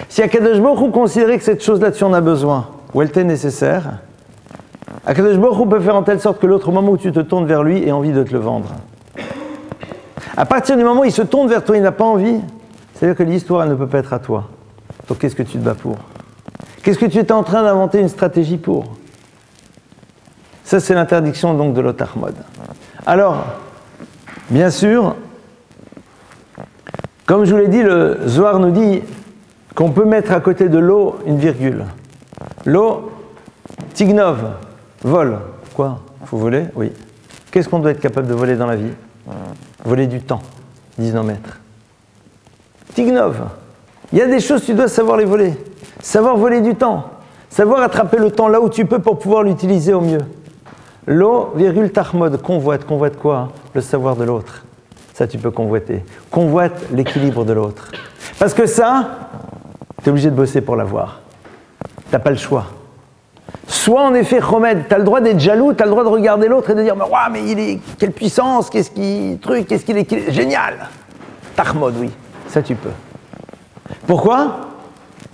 Speaker 1: Si Akadosh Baruch Hu considérait que cette chose-là, tu en as besoin, ou elle t'est nécessaire, Akadosh Baruch Hu peut faire en telle sorte que l'autre, au moment où tu te tournes vers lui, ait envie de te le vendre. À partir du moment où il se tourne vers toi, il n'a pas envie, c'est-à-dire que l'histoire, elle ne peut pas être à toi. Donc, qu'est-ce que tu te bats pour? Qu'est-ce que tu es en train d'inventer une stratégie pour? Ça, c'est l'interdiction donc de l'Otachmod. Alors, bien sûr, comme je vous l'ai dit, le Zohar nous dit qu'on peut mettre à côté de l'eau une virgule. L'eau, tignov, vole. Quoi? Il faut voler? Oui. Qu'est-ce qu'on doit être capable de voler dans la vie? Voler du temps, disent nos maîtres. Tignov. Il y a des choses, tu dois savoir les voler. Savoir voler du temps. Savoir attraper le temps là où tu peux pour pouvoir l'utiliser au mieux. L'eau, virgule, tachmod, convoite. Convoite quoi? Le savoir de l'autre. Ça, tu peux convoiter. Convoite l'équilibre de l'autre. Parce que ça, tu es obligé de bosser pour l'avoir. Tu n'as pas le choix. Soit en effet, Chomed, tu as le droit d'être jaloux, tu as le droit de regarder l'autre et de dire mais il est, quelle puissance, qu'est-ce qu'il est génial. Tachmod, oui, ça tu peux. Pourquoi?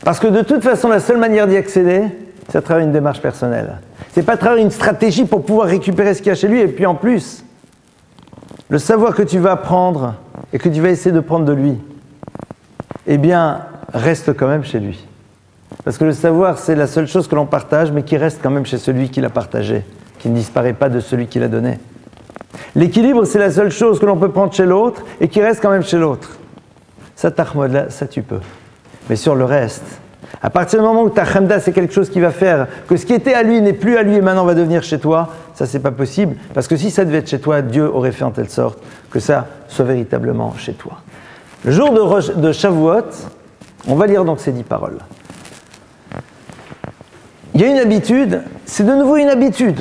Speaker 1: Parce que de toute façon, la seule manière d'y accéder, c'est à travers une démarche personnelle. C'est pas à travers une stratégie pour pouvoir récupérer ce qu'il y a chez lui, et puis en plus, le savoir que tu vas apprendre et que tu vas essayer de prendre de lui, eh bien, reste quand même chez lui. Parce que le savoir, c'est la seule chose que l'on partage, mais qui reste quand même chez celui qui l'a partagé, qui ne disparaît pas de celui qui l'a donné. L'équilibre, c'est la seule chose que l'on peut prendre chez l'autre et qui reste quand même chez l'autre. Ça, Tachmod, là, ça tu peux. Mais sur le reste, à partir du moment où ta Hamda, c'est quelque chose qui va faire que ce qui était à lui n'est plus à lui et maintenant va devenir chez toi, ça, c'est pas possible. Parce que si ça devait être chez toi, Dieu aurait fait en telle sorte que ça soit véritablement chez toi. Le jour de Shavuot, on va lire donc ces 10 paroles. Il y a une habitude, c'est de nouveau une habitude.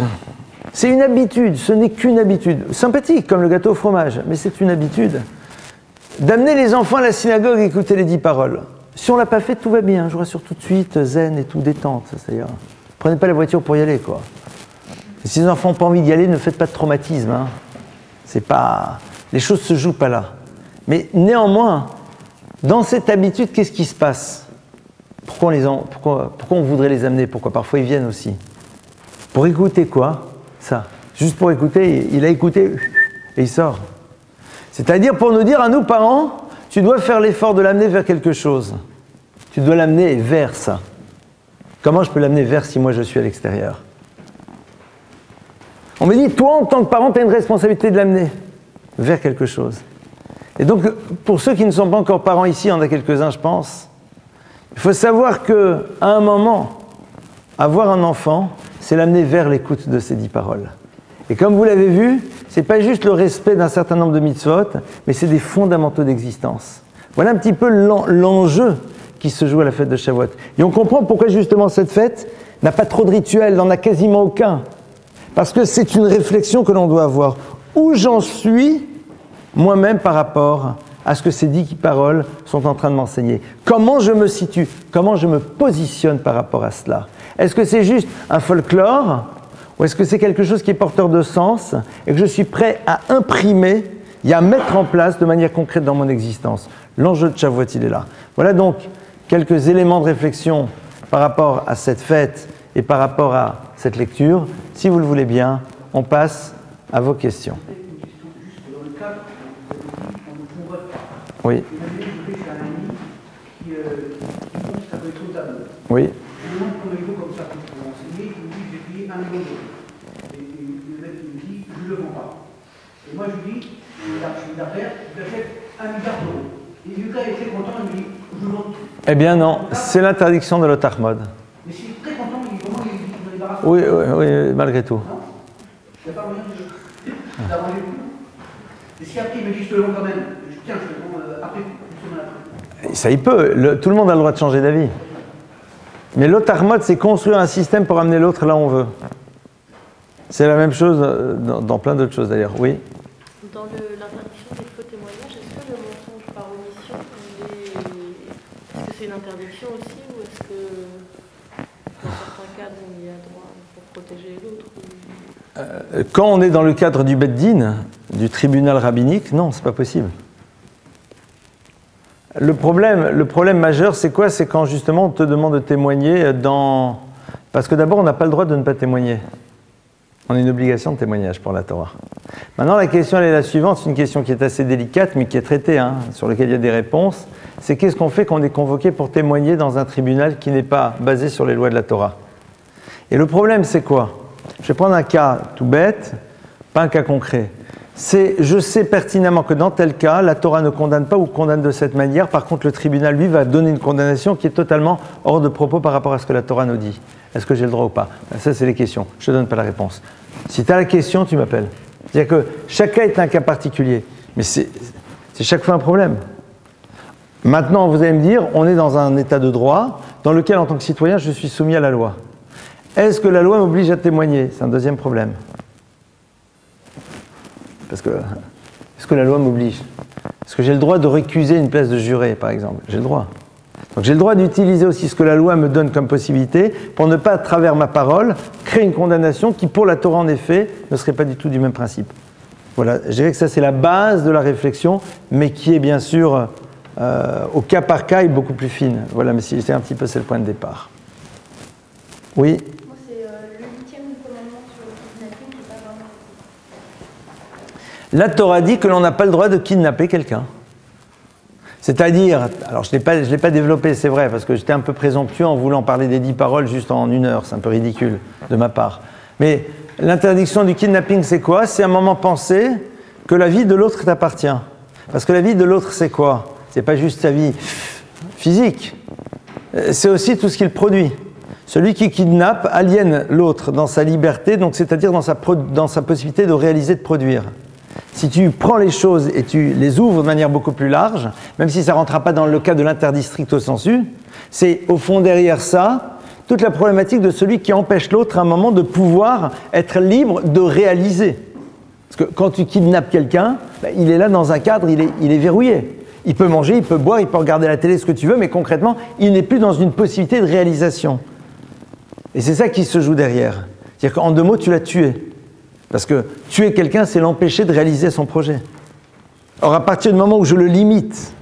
Speaker 1: C'est une habitude, ce n'est qu'une habitude. Sympathique, comme le gâteau au fromage, mais c'est une habitude. D'amener les enfants à la synagogue et écouter les 10 paroles. Si on ne l'a pas fait, tout va bien. Je vous rassure tout de suite, zen et tout, détente. C'est-à-dire, prenez pas la voiture pour y aller, quoi. Et si les enfants n'ont pas envie d'y aller, ne faites pas de traumatisme. Hein. C'est pas... Les choses ne se jouent pas là. Mais néanmoins, dans cette habitude, qu'est-ce qui se passe? Pourquoi on voudrait les amener? Pourquoi parfois ils viennent aussi? Pour écouter quoi? Ça. Juste pour écouter, il a écouté et il sort. C'est-à-dire pour nous dire à nous, parents, tu dois faire l'effort de l'amener vers quelque chose. Tu dois l'amener vers ça. Comment je peux l'amener vers si moi je suis à l'extérieur? On me dit, toi en tant que parent, tu as une responsabilité de l'amener vers quelque chose. Et donc, pour ceux qui ne sont pas encore parents ici, il y en a quelques-uns, je pense, il faut savoir qu'à un moment, avoir un enfant, c'est l'amener vers l'écoute de ces 10 paroles. Et comme vous l'avez vu, ce n'est pas juste le respect d'un certain nombre de mitzvot, mais c'est des fondamentaux d'existence. Voilà un petit peu l'enjeu qui se joue à la fête de Shavuot. Et on comprend pourquoi justement cette fête n'a pas trop de rituels, n'en a quasiment aucun. Parce que c'est une réflexion que l'on doit avoir. Où j'en suis moi-même par rapport à ce que ces 10 paroles sont en train de m'enseigner. Comment je me situe, comment je me positionne par rapport à cela. Est-ce que c'est juste un folklore ou est-ce que c'est quelque chose qui est porteur de sens et que je suis prêt à imprimer et à mettre en place de manière concrète dans mon existence? L'enjeu de Shavuot, il est là. Voilà donc quelques éléments de réflexion par rapport à cette fête et par rapport à cette lecture. Si vous le voulez bien, on passe à vos questions. Oui. Oui.
Speaker 2: Et moi je lui dis, je suis d'affaires, j'achète 1 milliard d'euros. Et Lucas est très content, il me dit, je vends tout.
Speaker 1: Eh bien non, c'est l'interdiction de l'Otachmod.
Speaker 2: Mais je suis très content, il dit, comment il me débarrasse
Speaker 1: Oui, malgré tout.
Speaker 2: Non, il n'y a pas moyen d'arranger le coup. Et si après il me dit je te le rends quand même, tiens, je te le rends après, une semaine après.
Speaker 1: Ça, il peut. Tout le monde a le droit de changer d'avis. Mais l'autre mode, c'est construire un système pour amener l'autre là où on veut. C'est la même chose dans plein d'autres choses d'ailleurs. Oui.
Speaker 3: Dans l'interdiction des faux témoignages, est-ce que le mensonge par omission, est-ce que c'est une interdiction aussi, ou est-ce que dans certains cas, il y a droit pour protéger l'autre
Speaker 1: Quand on est dans le cadre du Beth Din, du tribunal rabbinique, non, c'est pas possible. Le problème majeur, c'est quoi? C'est quand justement on te demande de témoigner dans... Parce que d'abord, on n'a pas le droit de ne pas témoigner. On a une obligation de témoignage pour la Torah. Maintenant, la question elle est la suivante, c'est une question qui est assez délicate, mais qui est traitée, sur laquelle il y a des réponses. C'est qu'est-ce qu'on fait quand on est convoqué pour témoigner dans un tribunal qui n'est pas basé sur les lois de la Torah? Et le problème, c'est quoi? Je vais prendre un cas tout bête, pas un cas concret. Je sais pertinemment que dans tel cas, la Torah ne condamne pas ou condamne de cette manière. Par contre, le tribunal, lui, va donner une condamnation qui est totalement hors de propos par rapport à ce que la Torah nous dit. Est-ce que j'ai le droit ou pas? Ça, c'est les questions. Je ne te donne pas la réponse. Si tu as la question, tu m'appelles. C'est-à-dire que chaque cas est un cas particulier. Mais c'est chaque fois un problème. Maintenant, vous allez me dire, on est dans un état de droit dans lequel, en tant que citoyen, je suis soumis à la loi. Est-ce que la loi m'oblige à témoigner? C'est un deuxième problème. Parce que, est-ce que la loi m'oblige? Est-ce que j'ai le droit de récuser une place de juré, par exemple? J'ai le droit. Donc j'ai le droit d'utiliser aussi ce que la loi me donne comme possibilité pour ne pas, à travers ma parole, créer une condamnation qui, pour la Torah, en effet, ne serait pas du tout du même principe. Voilà, je dirais que ça, c'est la base de la réflexion, mais qui est bien sûr, au cas par cas, est beaucoup plus fine. Voilà, mais c'est un petit peu, c'est le point de départ. Oui?
Speaker 3: Moi, c'est le 8e commandement sur le kidnapping, qui n'est pas vraiment...
Speaker 1: La Torah dit que l'on n'a pas le droit de kidnapper quelqu'un. C'est-à-dire, alors je ne l'ai pas développé, c'est vrai, parce que j'étais un peu présomptueux en voulant parler des 10 paroles juste en 1 heure, c'est un peu ridicule de ma part. Mais l'interdiction du kidnapping, c'est quoi? C'est un moment penser que la vie de l'autre t'appartient. Parce que la vie de l'autre, c'est quoi? C'est pas juste sa vie physique, c'est aussi tout ce qu'il produit. Celui qui kidnappe aliène l'autre dans sa liberté, donc c'est-à-dire dans sa possibilité de réaliser, de produire. Si tu prends les choses et tu les ouvres de manière beaucoup plus large, même si ça ne rentrera pas dans le cas de l'interdit stricto sensu, c'est au fond derrière ça toute la problématique de celui qui empêche l'autre à un moment de pouvoir être libre de réaliser. Parce que quand tu kidnappes quelqu'un, il est là dans un cadre, il est verrouillé. Il peut manger, il peut boire, il peut regarder la télé, ce que tu veux, mais concrètement, il n'est plus dans une possibilité de réalisation. Et c'est ça qui se joue derrière. C'est-à-dire qu'en 2 mots, tu l'as tué. Parce que tuer quelqu'un, c'est l'empêcher de réaliser son projet. Or, à partir du moment où je le limite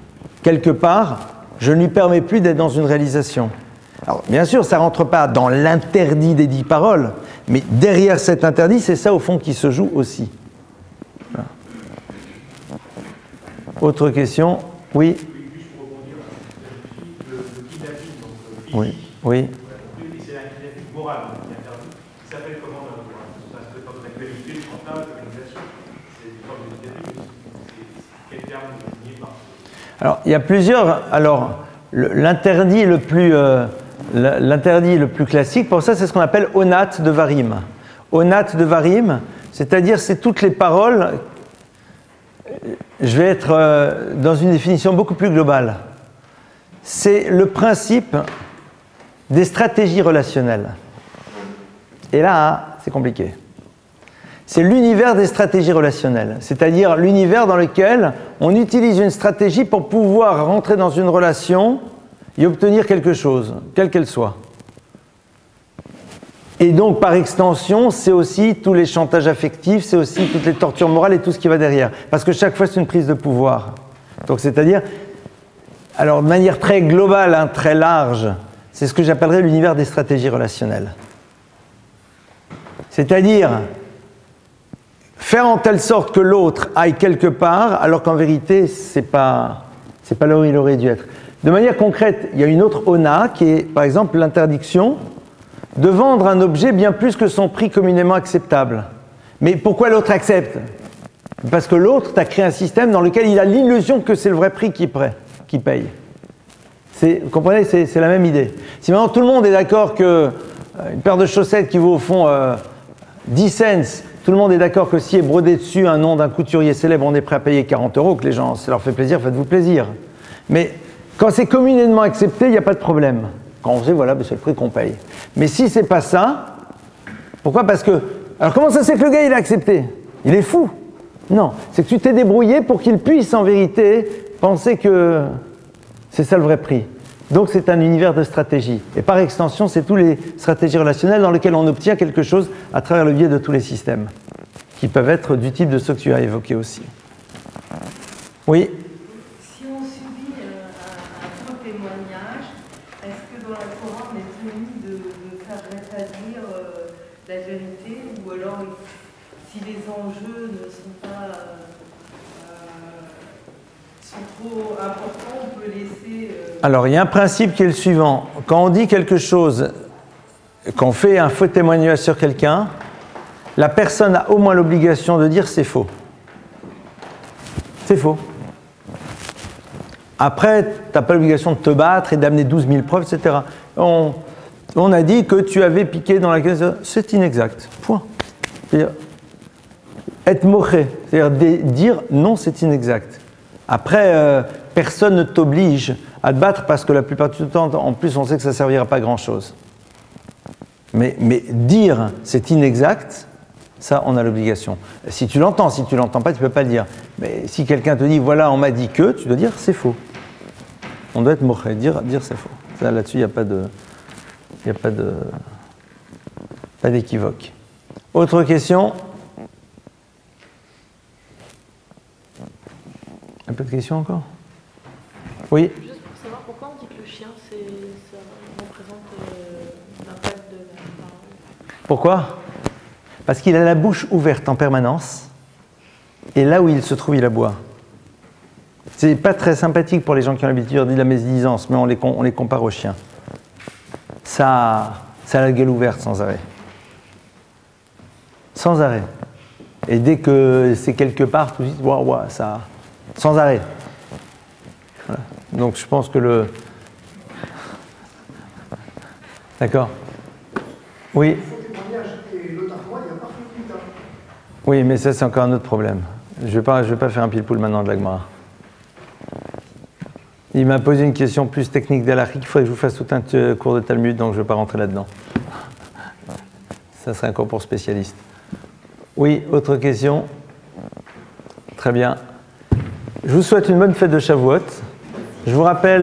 Speaker 1: quelque part, je ne lui permets plus d'être dans une réalisation. Alors, bien sûr, ça ne rentre pas dans l'interdit des 10 paroles, mais derrière cet interdit, c'est ça, au fond, qui se joue aussi. Voilà. Autre question? Oui?
Speaker 4: Juste pour rebondir, le kidnapping, donc
Speaker 1: oui. Oui.
Speaker 4: C'est un kidnapping moral qui est interdit. Ça s'appelle comment dans le droit? Parce que dans l'actualité, le chantage, l'organisation, c'est une forme de kidnapping. Quel terme est désigné par?
Speaker 1: Alors, il y a plusieurs. Alors, l'interdit le plus classique, pour ça, c'est ce qu'on appelle onat de varim. Onat de varim, c'est-à-dire c'est toutes les paroles. Je vais être dans une définition beaucoup plus globale. C'est le principe des stratégies relationnelles. Et là, c'est compliqué. C'est l'univers des stratégies relationnelles, c'est-à-dire l'univers dans lequel on utilise une stratégie pour pouvoir rentrer dans une relation et obtenir quelque chose, quelle qu'elle soit. Et donc, par extension, c'est aussi tous les chantages affectifs, c'est aussi toutes les tortures morales et tout ce qui va derrière. Parce que chaque fois, c'est une prise de pouvoir. Donc, c'est-à-dire, alors de manière très globale, très large, c'est ce que j'appellerais l'univers des stratégies relationnelles. C'est-à-dire, faire en telle sorte que l'autre aille quelque part, alors qu'en vérité, c'est pas là où il aurait dû être. De manière concrète, il y a une autre ONA qui est, par exemple, l'interdiction de vendre un objet bien plus que son prix communément acceptable. Mais pourquoi l'autre accepte? Parce que l'autre t'a créé un système dans lequel il a l'illusion que c'est le vrai prix qu'il paye. Vous comprenez, c'est la même idée. Si maintenant tout le monde est d'accord que une paire de chaussettes qui vaut au fond 10 cents, tout le monde est d'accord que si est brodé dessus un nom d'un couturier célèbre, on est prêt à payer 40 €, que les gens, ça leur fait plaisir, faites-vous plaisir. Mais quand c'est communément accepté, il n'y a pas de problème. Quand on sait, voilà, c'est le prix qu'on paye. Mais si c'est pas ça, pourquoi? Parce que, alors comment ça se fait que le gars il a accepté? Il est fou. Non, c'est que tu t'es débrouillé pour qu'il puisse en vérité penser que c'est ça le vrai prix. Donc c'est un univers de stratégie. Et par extension, c'est tous les stratégies relationnelles dans lesquelles on obtient quelque chose à travers le biais de tous les systèmes, qui peuvent être du type de ceux que tu as évoqués aussi. Oui?
Speaker 5: Si on subit un faux témoignage, est-ce que dans la Torah on est tenu de faire rétablir la vérité, ou alors si les enjeux ne sont pas sont trop importants, on peut laisser...
Speaker 1: Alors, il y a un principe qui est le suivant. Quand on dit quelque chose, qu'on fait un faux témoignage sur quelqu'un, la personne a au moins l'obligation de dire c'est faux. C'est faux. Après, tu n'as pas l'obligation de te battre et d'amener 12 000 preuves, etc. On a dit que tu avais piqué dans la caisse, c'est inexact. Point. C'est-à-dire, être moché, c'est-à-dire dire non, c'est inexact. Après, personne ne t'oblige à te battre parce que la plupart du temps, en plus, on sait que ça ne servira pas à grand-chose. Mais dire c'est inexact, ça, on a l'obligation. Si tu l'entends pas, tu ne peux pas le dire. Mais si quelqu'un te dit, voilà, on m'a dit que, tu dois dire c'est faux. On doit être moché, dire c'est faux. Là-dessus, il n'y a pas d'équivoque. Autre question? Un peu de questions encore? Oui?
Speaker 3: Juste pour savoir pourquoi on dit que le chien, ça représente l'impact de la parole.
Speaker 1: Pourquoi? Parce qu'il a la bouche ouverte en permanence, et là où il se trouve, il aboie. C'est pas très sympathique pour les gens qui ont l'habitude de dire de la médisance, mais on les compare aux chiens. Ça a la gueule ouverte sans arrêt. Sans arrêt. Et dès que c'est quelque part, tout de suite, waouh, ça... Sans arrêt. Voilà. Donc je pense que D'accord. Oui. Oui, mais ça c'est encore un autre problème. Je vais pas faire un pile-poule maintenant de la Gemara. Il m'a posé une question plus technique d'Halakhique. Il faudrait que je vous fasse tout un cours de Talmud, donc je ne vais pas rentrer là-dedans. Ça serait encore pour spécialistes. Oui, autre question? Très bien. Je vous souhaite une bonne fête de Shavuot. Je vous rappelle